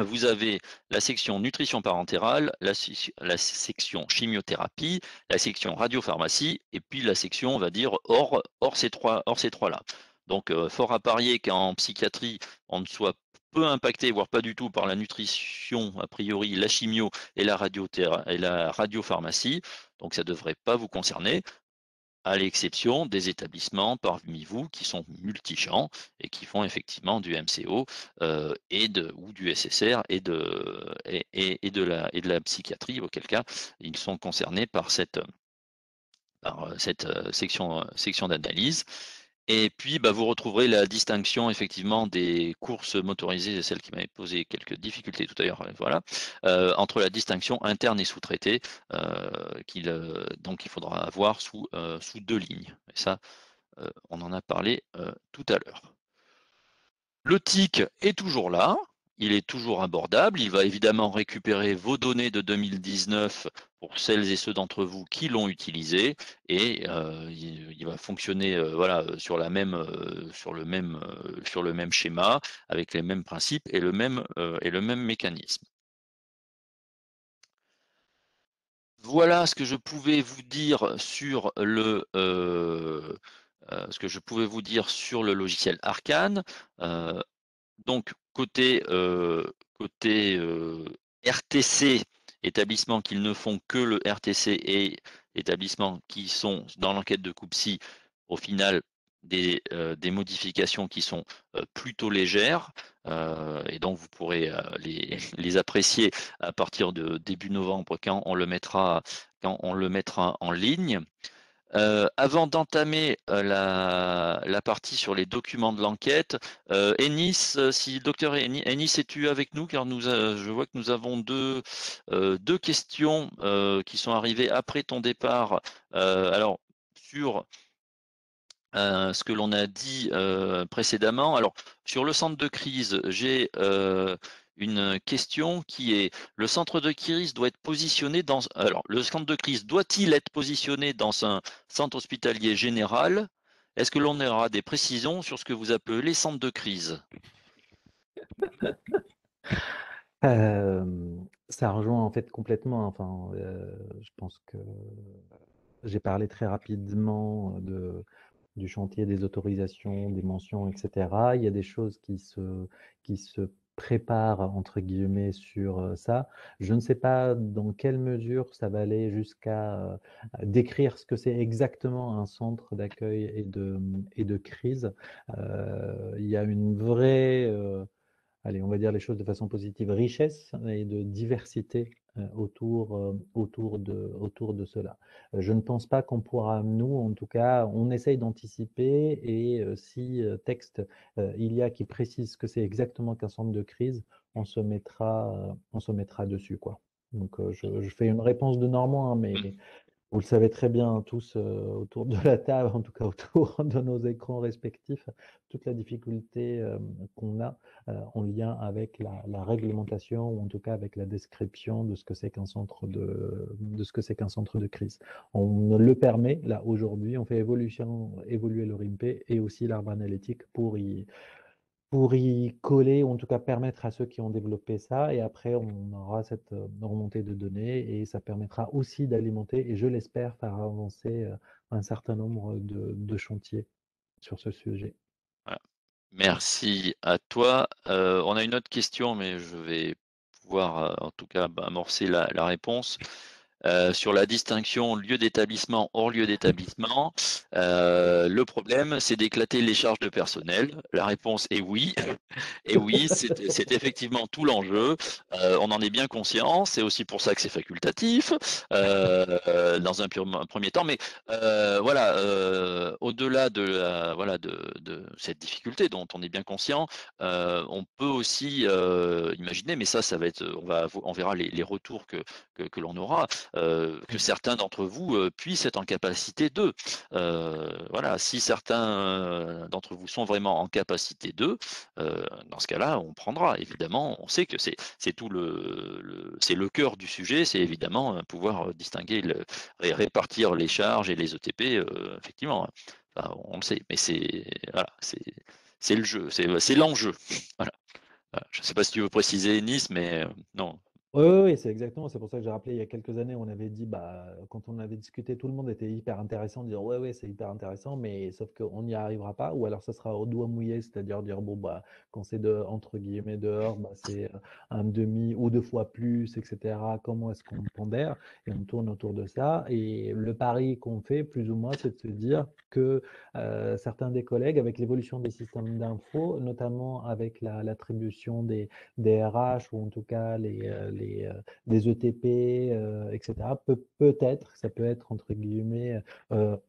Vous avez la section nutrition parentérale, la section chimiothérapie, la section radiopharmacie, et puis la section, on va dire, hors ces trois-là. Donc, fort à parier qu'en psychiatrie, on ne soit peu impacté, voire pas du tout, par la nutrition, a priori, la chimio et la radiopharmacie. Donc, ça ne devrait pas vous concerner, à l'exception des établissements parmi vous qui sont multichamps et qui font effectivement du MCO ou du SSR et de la psychiatrie, auquel cas ils sont concernés par cette section d'analyse. Et puis, vous retrouverez la distinction effectivement des courses motorisées, celle qui m'avait posé quelques difficultés tout à l'heure, voilà, entre la distinction interne et sous-traitée, donc il faudra avoir sous deux lignes. Et ça, on en a parlé tout à l'heure. Le TIC est toujours là, il est toujours abordable, il va évidemment récupérer vos données de 2019 pour celles et ceux d'entre vous qui l'ont utilisé, et il va fonctionner voilà, sur le même schéma, avec les mêmes principes et le même mécanisme. Voilà ce que je pouvais vous dire sur le logiciel Arcane. Donc côté RTC, établissements qui ne font que le RTC et établissements qui sont dans l'enquête de COUPSI, au final des modifications qui sont plutôt légères, et donc vous pourrez les apprécier à partir de début novembre quand on le mettra en ligne. Avant d'entamer la partie sur les documents de l'enquête, Ennis, si docteur Ennis, es-tu avec nous? Car je vois que nous avons deux questions qui sont arrivées après ton départ. Alors, sur ce que l'on a dit précédemment. Alors, sur le centre de crise, j'ai une question qui est: le centre de crise doit être positionné dans. Alors, le centre de crise doit-il être positionné dans un centre hospitalier général? Est-ce que l'on aura des précisions sur ce que vous appelez centre de crise? Ça rejoint en fait complètement, enfin, je pense que j'ai parlé très rapidement du chantier des autorisations, des mentions, etc. Il y a des choses qui se préparent, entre guillemets, sur ça. Je ne sais pas dans quelle mesure ça va aller jusqu'à décrire ce que c'est exactement un centre d'accueil et de crise. Il y a une vraie, allez, on va dire les choses de façon positive, richesse et de diversité autour de cela. Je ne pense pas qu'on pourra, nous, en tout cas, on essaye d'anticiper et si texte il y a qui précise ce que c'est exactement qu'un centre de crise, on se mettra dessus, quoi. Donc, je fais une réponse de Normand, hein, mais vous le savez très bien tous autour de la table, en tout cas autour de nos écrans respectifs, toute la difficulté qu'on a en lien avec la réglementation ou en tout cas avec la description de ce que c'est qu'un centre de ce que c'est qu'un centre de crise. On le permet là aujourd'hui, on fait évoluer le RIMP et aussi l'arbre analytique pour y coller, ou en tout cas permettre à ceux qui ont développé ça. Et après, on aura cette remontée de données et ça permettra aussi d'alimenter, et je l'espère, faire avancer un certain nombre de chantiers sur ce sujet. Voilà. Merci à toi. On a une autre question, mais je vais pouvoir en tout cas amorcer la réponse. Sur la distinction lieu d'établissement hors lieu d'établissement, le problème, c'est d'éclater les charges de personnel. La réponse est oui. Et oui, c'est effectivement tout l'enjeu. On en est bien conscient. C'est aussi pour ça que c'est facultatif dans un premier temps. Mais voilà, au-delà de voilà de cette difficulté dont on est bien conscient, on peut aussi imaginer, mais ça va être, on verra les retours que l'on aura, que certains d'entre vous puissent être en capacité de. Voilà, si certains d'entre vous sont vraiment en capacité de, dans ce cas-là, on prendra. Évidemment, on sait que c'est tout c'est le cœur du sujet, c'est évidemment pouvoir distinguer, répartir les charges et les ETP, effectivement. Enfin, on le sait, mais voilà, c'est le jeu, c'est l'enjeu. Voilà. Voilà. Je ne sais pas si tu veux préciser, Nice, mais non. Oui, oui, oui, c'est exactement. C'est pour ça que j'ai rappelé il y a quelques années, on avait dit, bah, quand on avait discuté, tout le monde était hyper intéressant de dire, ouais, ouais, c'est hyper intéressant, mais sauf qu'on n'y arrivera pas, ou alors ça sera au doigt mouillé, c'est-à-dire dire, bon, bah, quand c'est entre guillemets dehors, bah, c'est un demi ou deux fois plus, etc. Comment est-ce qu'on pondère? Et on tourne autour de ça. Et le pari qu'on fait, plus ou moins, c'est de se dire que certains des collègues, avec l'évolution des systèmes d'info, notamment avec l'attribution des RH ou en tout cas des ETP, etc., peut-être, ça peut être entre guillemets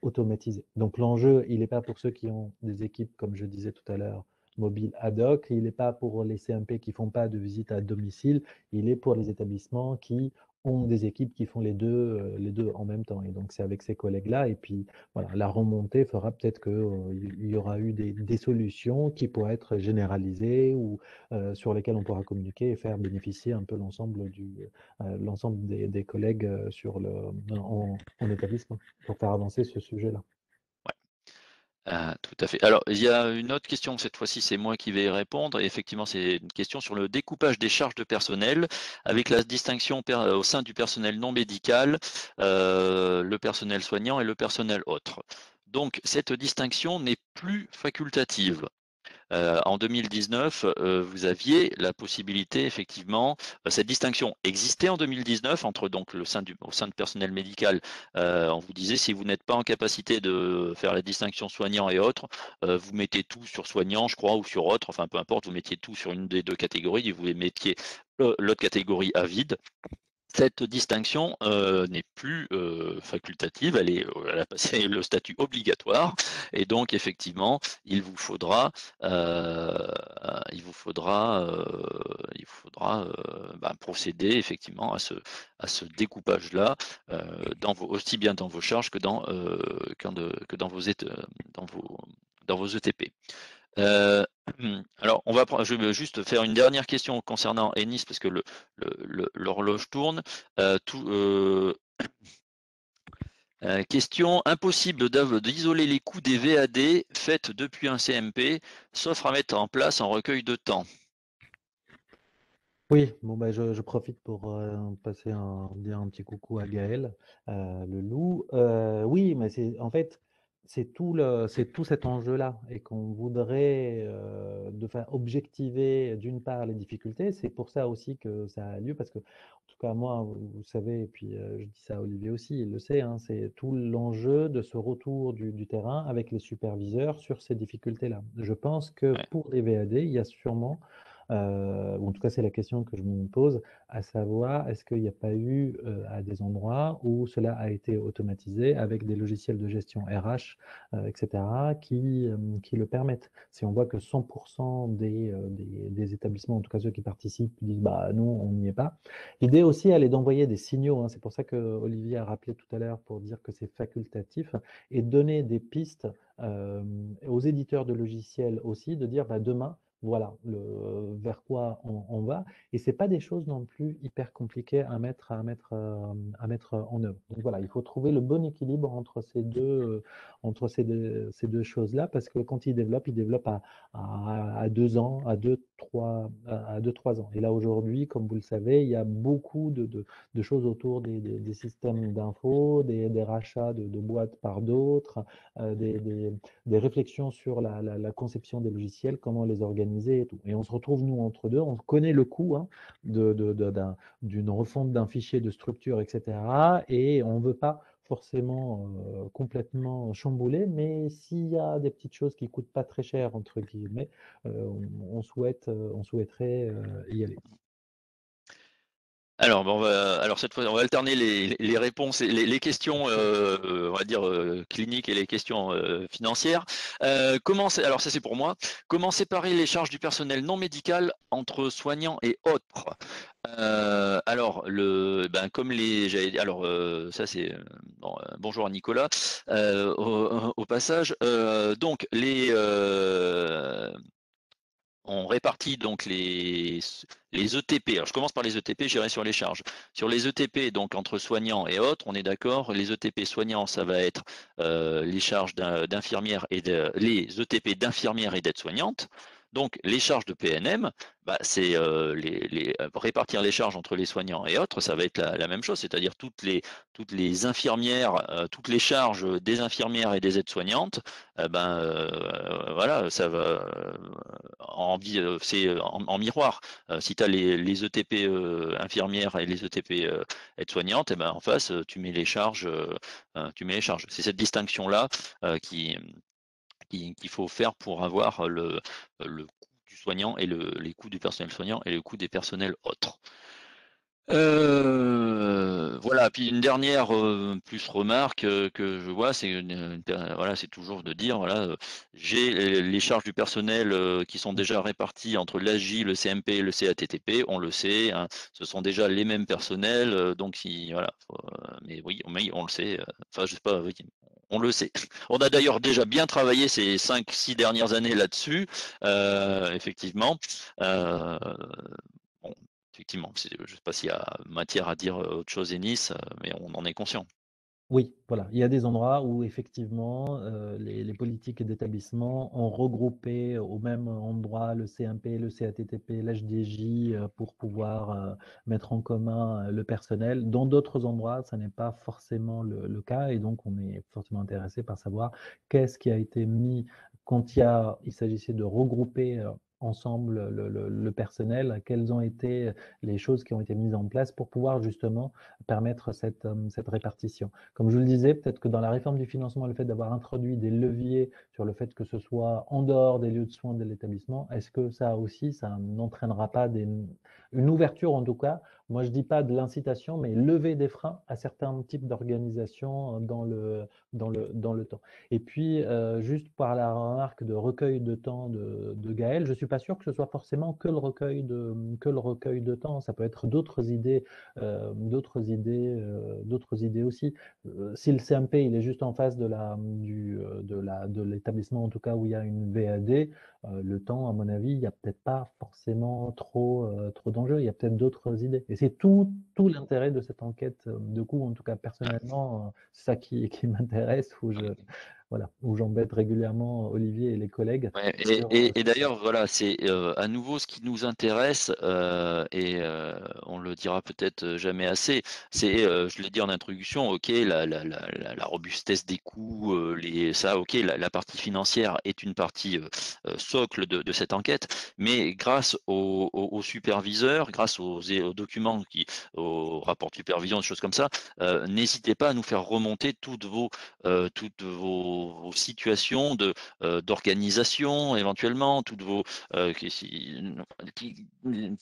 automatisé. Donc l'enjeu, il n'est pas pour ceux qui ont des équipes, comme je disais tout à l'heure, mobiles ad hoc, il n'est pas pour les CMP qui ne font pas de visite à domicile, il est pour les établissements qui ont des équipes qui font les deux en même temps. Et donc c'est avec ces collègues-là. Et puis voilà, la remontée fera peut-être qu'il y aura eu des solutions qui pourraient être généralisées ou sur lesquels on pourra communiquer et faire bénéficier un peu l'ensemble des collègues en établissement pour faire avancer ce sujet-là. Tout à fait. Alors, il y a une autre question, cette fois-ci, c'est moi qui vais y répondre. Et effectivement, c'est une question sur le découpage des charges de personnel, avec la distinction au sein du personnel non médical, le personnel soignant et le personnel autre. Donc, cette distinction n'est plus facultative. En 2019, vous aviez la possibilité, effectivement, cette distinction existait en 2019 entre donc au sein du personnel médical. On vous disait, si vous n'êtes pas en capacité de faire la distinction soignant et autres, vous mettez tout sur soignant, je crois, ou sur autre, enfin peu importe, vous mettiez tout sur une des deux catégories et vous mettiez l'autre catégorie à vide. Cette distinction n'est plus facultative, elle a passé le statut obligatoire, et donc effectivement, il vous faudra faudra procéder effectivement à ce découpage-là, aussi bien dans vos charges que dans vos ETP. Alors, je vais juste faire une dernière question concernant Ennis parce que l'horloge tourne. Question, impossible d'isoler les coûts des VAD faites depuis un CMP, sauf à mettre en place un recueil de temps. Oui, bon bah je profite pour dire un petit coucou à Gaël, le loup. Oui, mais en fait c'est tout cet enjeu-là et qu'on voudrait de faire objectiver d'une part les difficultés. C'est pour ça aussi que ça a lieu parce que en tout cas moi vous savez et puis je dis ça à Olivier aussi, il le sait, hein, c'est tout l'enjeu de ce retour du terrain avec les superviseurs sur ces difficultés-là. Je pense que Ouais. pour les VAD, il y a sûrement ou en tout cas c'est la question que je me pose, à savoir est-ce qu'il n'y a pas eu à des endroits où cela a été automatisé avec des logiciels de gestion RH, etc., qui le permettent. Si on voit que 100% des établissements, en tout cas ceux qui participent, disent bah nous on n'y est pas. L'idée aussi elle est d'envoyer des signaux, hein, c'est pour ça que Olivier a rappelé tout à l'heure pour dire que c'est facultatif, et donner des pistes aux éditeurs de logiciels aussi, de dire bah, demain, voilà vers quoi on va. Et ce n'est pas des choses non plus hyper compliquées à mettre en œuvre. Donc voilà, il faut trouver le bon équilibre entre ces deux choses-là, parce que quand ils développent à 2 ans, à 2, 3 ans. Et là, aujourd'hui, comme vous le savez, il y a beaucoup de choses autour des systèmes d'info, des rachats de boîtes par d'autres, des réflexions sur la conception des logiciels, comment les organiser et tout. Et on se retrouve, nous, entre deux, on connaît le coût hein, d'une refonte d'un fichier de structure, etc. Et on ne veut pas forcément complètement chambouler, mais s'il y a des petites choses qui ne coûtent pas très cher, entre guillemets, on souhaiterait y aller. Alors, alors cette fois, on va alterner les réponses et les questions, on va dire cliniques et les questions financières. Alors ça c'est pour moi. Comment séparer les charges du personnel non médical entre soignants et autres? Alors comme ça c'est bonjour à Nicolas au passage. Donc on répartit donc les ETP. Alors, je commence par les ETP, j'irai sur les charges. Sur les ETP, donc entre soignants et autres, on est d'accord. Les ETP soignants, ça va être les charges d'infirmières les ETP d'infirmières et d'aides-soignantes. Donc, les charges de PNM, c'est répartir les charges entre les soignants et autres, ça va être la même chose, c'est-à-dire toutes les infirmières, toutes les charges des infirmières et des aides-soignantes, voilà, ça va en miroir. Si tu as les ETP infirmières et les ETP aides-soignantes, et ben en face, tu mets les charges. C'est cette distinction-là qu'il faut faire pour avoir le coût du soignant et les coûts du personnel soignant et le coût des personnels autres. Voilà, puis une dernière plus remarque que je vois, c'est voilà, c'est toujours de dire voilà, j'ai les charges du personnel qui sont déjà réparties entre l'AJ, le CMP et le CATTP, on le sait, hein, ce sont déjà les mêmes personnels, donc si voilà, mais oui, on le sait, enfin je sais pas, oui, on le sait. On a d'ailleurs déjà bien travaillé ces 5-6 dernières années là-dessus, effectivement. Bon, effectivement, je ne sais pas s'il y a matière à dire autre chose Ennis, mais on en est conscient. Oui, voilà. Il y a des endroits où effectivement les politiques d'établissement ont regroupé au même endroit le CMP, le CATTP, l'HDJ pour pouvoir mettre en commun le personnel. Dans d'autres endroits, ça n'est pas forcément le cas et donc on est forcément intéressé par savoir qu'est-ce qui a été mis quand il s'agissait de regrouper ensemble le personnel, quelles ont été les choses qui ont été mises en place pour pouvoir justement permettre cette répartition. Comme je le disais, peut-être que dans la réforme du financement, le fait d'avoir introduit des leviers sur le fait que ce soit en dehors des lieux de soins de l'établissement, est-ce que ça aussi, ça n'entraînera pas une ouverture en tout cas, moi, je dis pas de l'incitation, mais lever des freins à certains types d'organisation dans le temps. Et puis, juste par la remarque de recueil de temps de Gaël, je suis pas sûr que ce soit forcément que le recueil de temps. Ça peut être d'autres idées, d'autres idées aussi. Si le CMP il est juste en face de l'établissement, en tout cas où il y a une VAD, le temps, à mon avis, il n'y a peut-être pas forcément trop d'enjeux. Il y a peut-être d'autres idées. Et c'est tout l'intérêt de cette enquête de coût. En tout cas, personnellement, c'est ça qui m'intéresse, voilà, où j'embête régulièrement Olivier et les collègues. Ouais, sur, et d'ailleurs, voilà, c'est à nouveau ce qui nous intéresse, on le dira peut-être jamais assez, c'est, je l'ai dit en introduction, ok, la robustesse des coûts, ça, ok, la partie financière est une partie socle de cette enquête, mais grâce aux superviseurs, grâce aux documents, aux rapports de supervision, des choses comme ça, n'hésitez pas à nous faire remonter toutes vos situations d'organisation éventuellement, toutes vos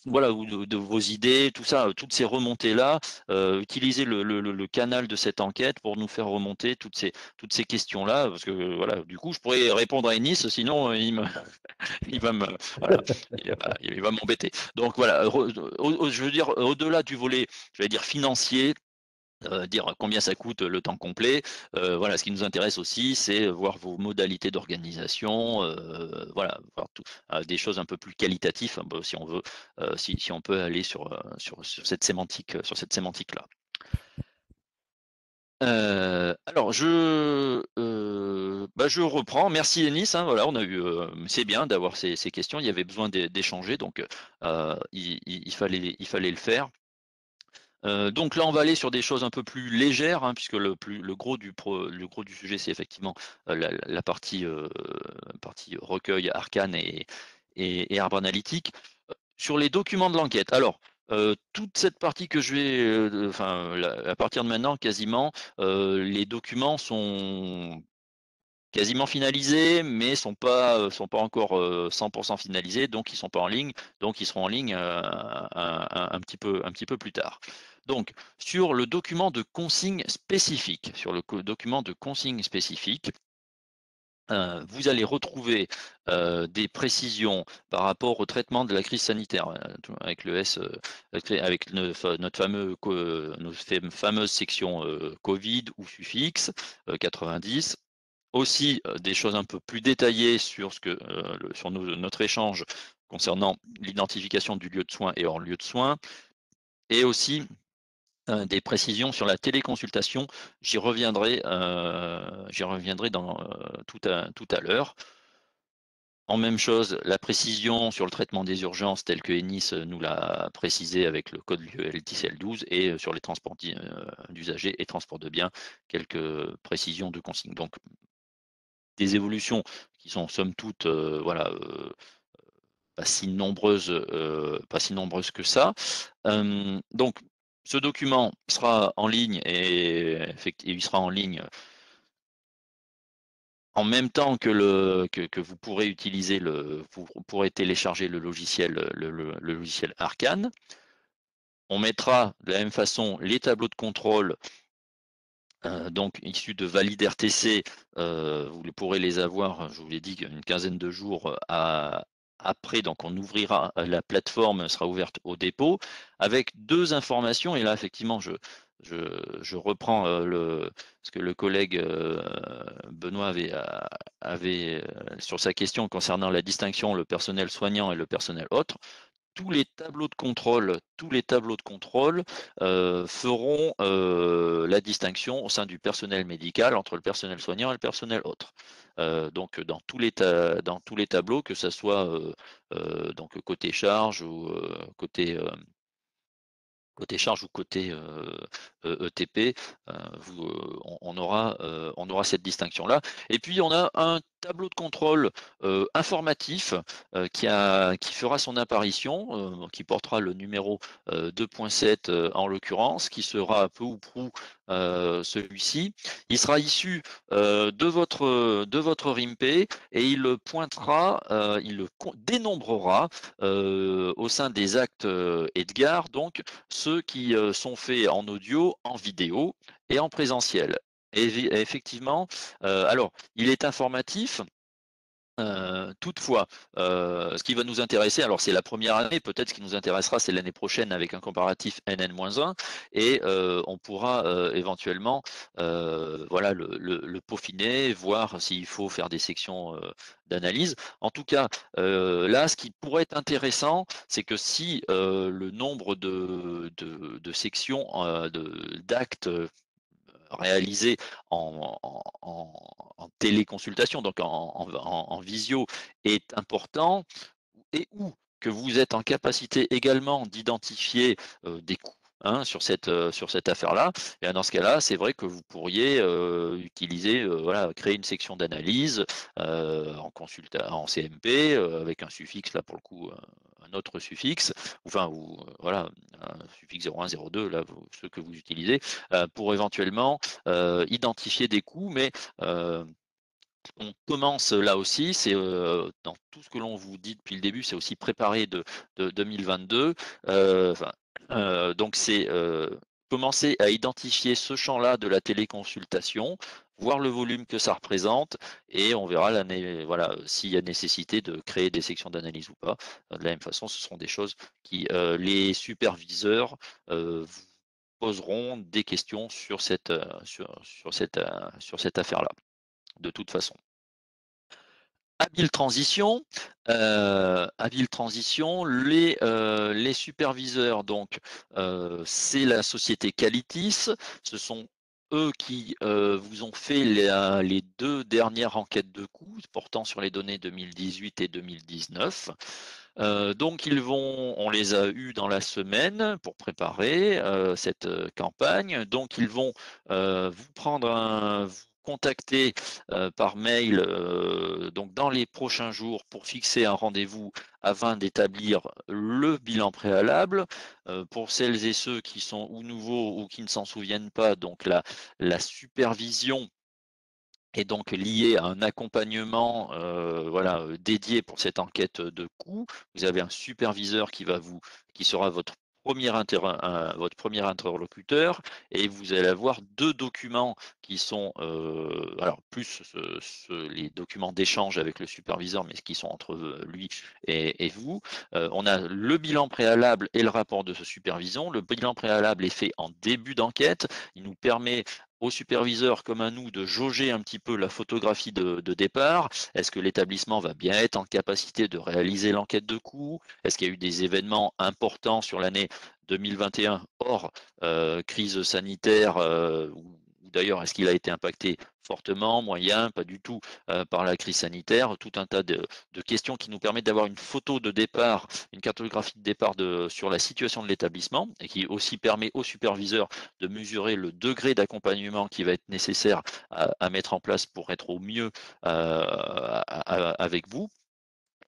voilà, ou de vos idées, tout ça, toutes ces remontées-là, utilisez le canal de cette enquête pour nous faire remonter toutes ces questions-là, parce que voilà, du coup, je pourrais répondre à Ennis, sinon il va me, voilà, il va m'embêter. Donc voilà, je veux dire, au-delà du volet, je vais dire financier, dire combien ça coûte le temps complet. Voilà, ce qui nous intéresse aussi, c'est voir vos modalités d'organisation, voilà, voir des choses un peu plus qualitatives, hein, si on veut, si on peut aller sur cette sémantique-là. Alors je reprends. Merci Ennis, hein, voilà, on a eu, c'est bien d'avoir ces questions. Il y avait besoin d'échanger, donc il fallait le faire. Donc là, on va aller sur des choses un peu plus légères, hein, puisque le gros du sujet, c'est effectivement la partie recueil, arcane et arbre analytique. Sur les documents de l'enquête. Alors, toute cette partie que je vais, enfin, à partir de maintenant, quasiment, les documents sont quasiment finalisés, mais sont pas encore 100% finalisés, donc ils sont pas en ligne, donc ils seront en ligne un petit peu plus tard. Donc, sur le document de consigne spécifique, vous allez retrouver des précisions par rapport au traitement de la crise sanitaire, avec le S, avec notre fameuse section Covid ou suffixe 90. Aussi des choses un peu plus détaillées sur notre échange concernant l'identification du lieu de soin et hors lieu de soin, et aussi des précisions sur la téléconsultation. J'y reviendrai tout à l'heure. En même chose, la précision sur le traitement des urgences tel que Ennis nous l'a précisé avec le code L10 et L12, et sur les transports d'usagers et transports de biens, quelques précisions de consignes. Donc des évolutions qui sont somme toute voilà, pas si nombreuses que ça. Donc ce document sera en ligne et il sera en ligne en même temps que vous pourrez utiliser vous pourrez télécharger le logiciel Arcane. On mettra de la même façon les tableaux de contrôle donc issus de ValideRTC, vous pourrez les avoir, je vous l'ai dit, une quinzaine de jours après. Donc on ouvrira, la plateforme sera ouverte au dépôt, avec deux informations. Et là, effectivement, je reprends ce que le collègue Benoît avait sur sa question concernant la distinction, le personnel soignant et le personnel autre. Tous les tableaux de contrôle feront la distinction au sein du personnel médical entre le personnel soignant et le personnel autre. Donc dans tous les tableaux, que ce soit donc côté charge ou côté ETP, on aura cette distinction-là. Et puis on a un tableau de contrôle informatif qui fera son apparition, qui portera le numéro 2.7 en l'occurrence, qui sera peu ou prou celui-ci. Il sera issu de votre RIMP et il le pointera, il le dénombrera au sein des actes Edgar, donc ceux qui sont faits en audio, en vidéo et en présentiel. Et effectivement, alors il est informatif. Toutefois, ce qui va nous intéresser, alors c'est la première année, peut-être ce qui nous intéressera, c'est l'année prochaine avec un comparatif NN-1 et on pourra éventuellement voilà, le peaufiner, voir s'il faut faire des sections d'analyse. En tout cas, là, ce qui pourrait être intéressant, c'est que si le nombre de sections, d'actes réalisé en téléconsultation, donc en visio, est important, et ou que vous êtes en capacité également d'identifier des coûts sur cette affaire-là, et dans ce cas-là, c'est vrai que vous pourriez utiliser, voilà, créer une section d'analyse en CMP avec un suffixe, là pour le coup, un autre suffixe, enfin, ou voilà, un suffixe 01, 02, là, ce que vous utilisez, pour éventuellement identifier des coûts, mais on commence là aussi, c'est dans tout ce que l'on vous dit depuis le début, c'est aussi préparé de 2022. Enfin, donc c'est commencer à identifier ce champ-là de la téléconsultation, voir le volume que ça représente, et on verra l'année, voilà, s'il y a nécessité de créer des sections d'analyse ou pas. De la même façon, ce seront des choses qui les superviseurs vous poseront des questions sur cette affaire-là, de toute façon. Habile transition, les superviseurs, donc c'est la société Qualitis, ce sont eux qui vous ont fait les 2 dernières enquêtes de coûts portant sur les données 2018 et 2019. Donc on les a eus dans la semaine pour préparer cette campagne. Donc ils vont vous contacter par mail donc dans les prochains jours pour fixer un rendez-vous afin d'établir le bilan préalable. Pour celles et ceux qui sont ou nouveaux ou qui ne s'en souviennent pas, donc la supervision est donc liée à un accompagnement voilà, dédié pour cette enquête de coûts. Vous avez un superviseur qui sera votre votre premier interlocuteur, et vous allez avoir 2 documents qui sont, alors plus les documents d'échange avec le superviseur, mais qui sont entre lui et vous. On a le bilan préalable et le rapport de supervision. Le bilan préalable est fait en début d'enquête. Il nous permet aux superviseurs comme à nous de jauger un petit peu la photographie de départ. Est-ce que l'établissement va bien être en capacité de réaliser l'enquête de coûts? Est-ce qu'il y a eu des événements importants sur l'année 2021 hors crise sanitaire ou d'ailleurs est-ce qu'il a été impacté fortement, moyen, pas du tout par la crise sanitaire? Tout un tas de questions qui nous permettent d'avoir une photo de départ, une cartographie de départ sur la situation de l'établissement, et qui aussi permet aux superviseurs de mesurer le degré d'accompagnement qui va être nécessaire à mettre en place pour être au mieux avec vous.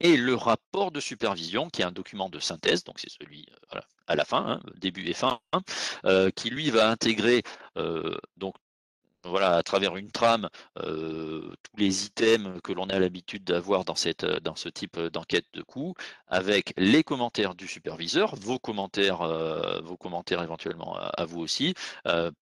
Et le rapport de supervision, qui est un document de synthèse, donc c'est celui voilà, à la fin, début et fin, qui lui va intégrer donc voilà, à travers une trame, tous les items que l'on a l'habitude d'avoir dans ce type d'enquête de coûts, avec les commentaires du superviseur, vos commentaires éventuellement à vous aussi,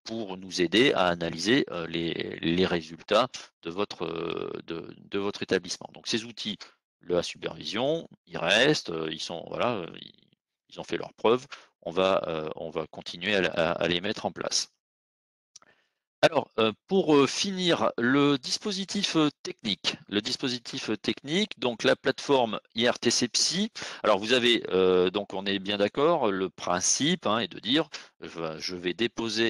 pour nous aider à analyser les résultats de votre établissement. Donc ces outils, la supervision, ils restent, ils sont voilà, ils ont fait leurs preuves. On va continuer à les mettre en place. Alors, pour finir, le dispositif technique, donc la plateforme IRTC Psy. Alors vous avez, donc on est bien d'accord, le principe est de dire, je vais déposer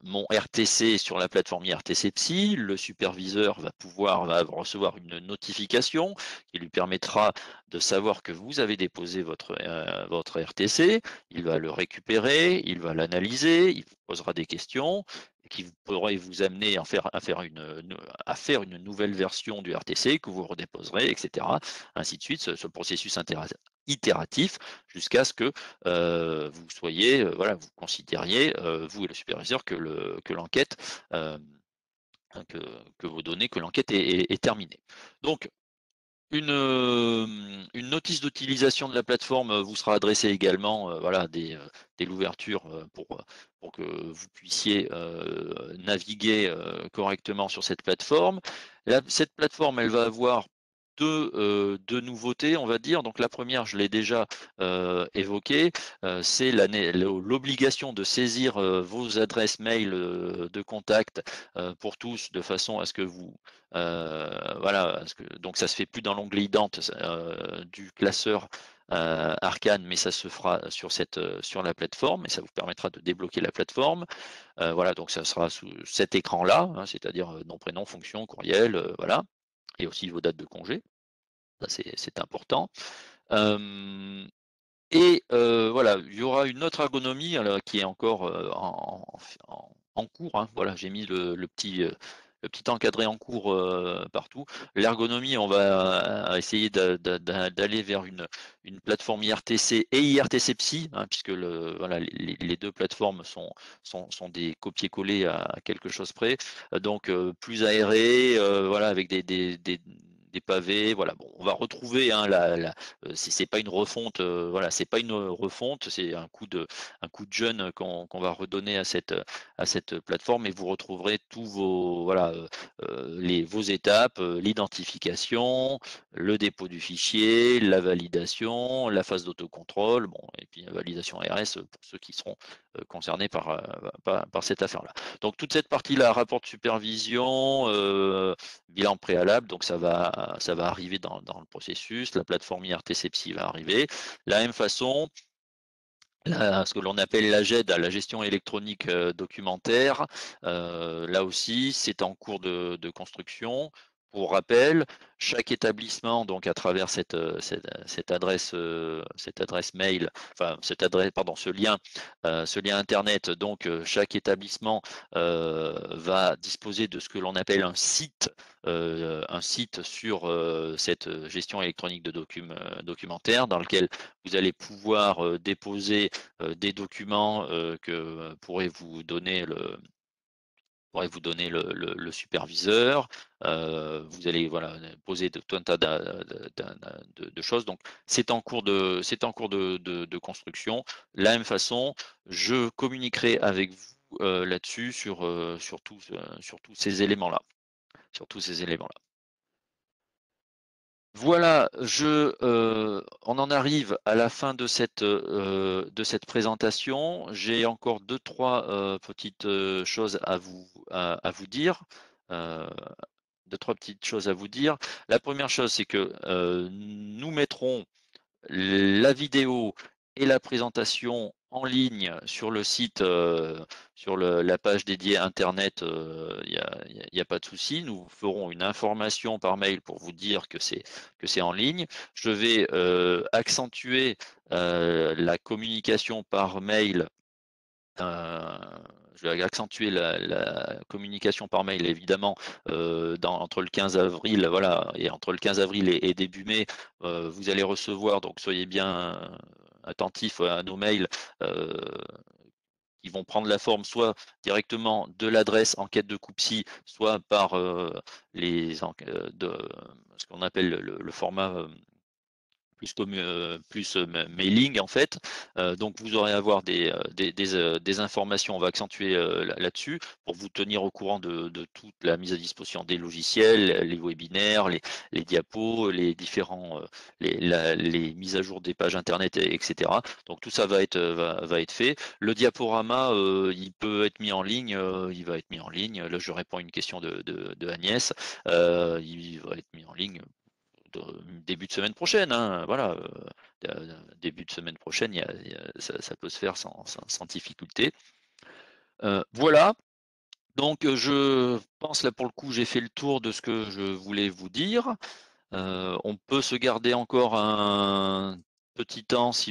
mon RTC sur la plateforme IRTC Psy. Le superviseur va recevoir une notification qui lui permettra de savoir que vous avez déposé votre RTC. Il va le récupérer, il va l'analyser, il vous posera des questions. Et qui pourrait vous amener à faire une nouvelle version du RTC que vous redéposerez, etc. Ainsi de suite, ce processus itératif jusqu'à ce que vous soyez, voilà, vous considériez, vous et le superviseur, que l'enquête, que vos données, que l'enquête est terminée. Donc, une notice d'utilisation de la plateforme vous sera adressée également, voilà, dès l'ouverture, pour que vous puissiez naviguer correctement sur cette plateforme. Cette plateforme, elle va avoir deux nouveautés, on va dire. Donc la première, je l'ai déjà évoquée, c'est l'obligation de saisir vos adresses mail de contact pour tous, de façon à ce que vous voilà, donc ça se fait plus dans l'onglet ident du classeur Arcane, mais ça se fera sur la plateforme, et ça vous permettra de débloquer la plateforme. Voilà, donc ça sera sous cet écran-là, hein, c'est-à-dire nom, prénom, fonction, courriel, voilà, et aussi vos dates de congé. Ça, c'est important. Voilà, il y aura une autre ergonomie alors, qui est encore en cours, hein. Voilà, j'ai mis le petit encadré en cours partout. L'ergonomie, on va essayer d'aller vers une plateforme IRTC et IRTC Psy, hein, puisque voilà, les deux plateformes sont des copier-coller à quelque chose près. Donc plus aéré, voilà, avec des pavés, voilà. Bon, on va retrouver, hein, c'est pas une refonte, voilà, c'est pas une refonte, c'est un coup de jeune qu'on va redonner à cette plateforme, et vous retrouverez tous vos, voilà, vos étapes, l'identification, le dépôt du fichier, la validation, la phase d'autocontrôle, bon, et puis la validation RS pour ceux qui seront concernés par cette affaire-là. Donc toute cette partie-là, rapport de supervision, bilan préalable, donc ça va arriver dans le processus. La plateforme IRTC Psy va arriver. De la même façon, ce que l'on appelle la GED, la gestion électronique documentaire, là aussi, c'est en cours de construction. Pour rappel, chaque établissement, donc à travers cette adresse mail, enfin ce lien internet, donc chaque établissement va disposer de ce que l'on appelle un site sur cette gestion électronique de documentaire, dans lequel vous allez pouvoir déposer des documents que pourrait vous donner le superviseur. Vous allez, voilà, poser tout un tas de choses. Donc c'est en cours de construction. De la même façon, je communiquerai avec vous là-dessus sur tous ces éléments-là. Voilà, on en arrive à la fin de cette présentation. J'ai encore deux, trois petites choses à vous dire. Deux, trois petites choses à vous dire. La première chose, c'est que nous mettrons la vidéo et la présentation en ligne sur le site, sur la page dédiée Internet, il n'y a pas de souci. Nous ferons une information par mail pour vous dire que c'est en ligne. Je vais accentuer la communication par mail. Je vais accentuer la communication par mail, évidemment, entre le 15 avril, voilà, et entre le 15 avril et début mai, vous allez recevoir, donc soyez bien attentifs à nos mails qui vont prendre la forme soit directement de l'adresse enquête de COUPSI, soit par ce qu'on appelle le format plus mailing en fait. Donc vous aurez à avoir des informations, on va accentuer là-dessus pour vous tenir au courant de toute la mise à disposition des logiciels, les webinaires, les diapos, les différents les mises à jour des pages internet, etc. Donc tout ça va être fait. Le diaporama, il peut être mis en ligne, il va être mis en ligne. Là je réponds à une question de Agnès. Il va être mis en ligne début de semaine prochaine, hein, voilà, début de semaine prochaine, ça peut se faire sans difficulté. Voilà, donc je pense là pour le coup j'ai fait le tour de ce que je voulais vous dire. On peut se garder encore un petit temps si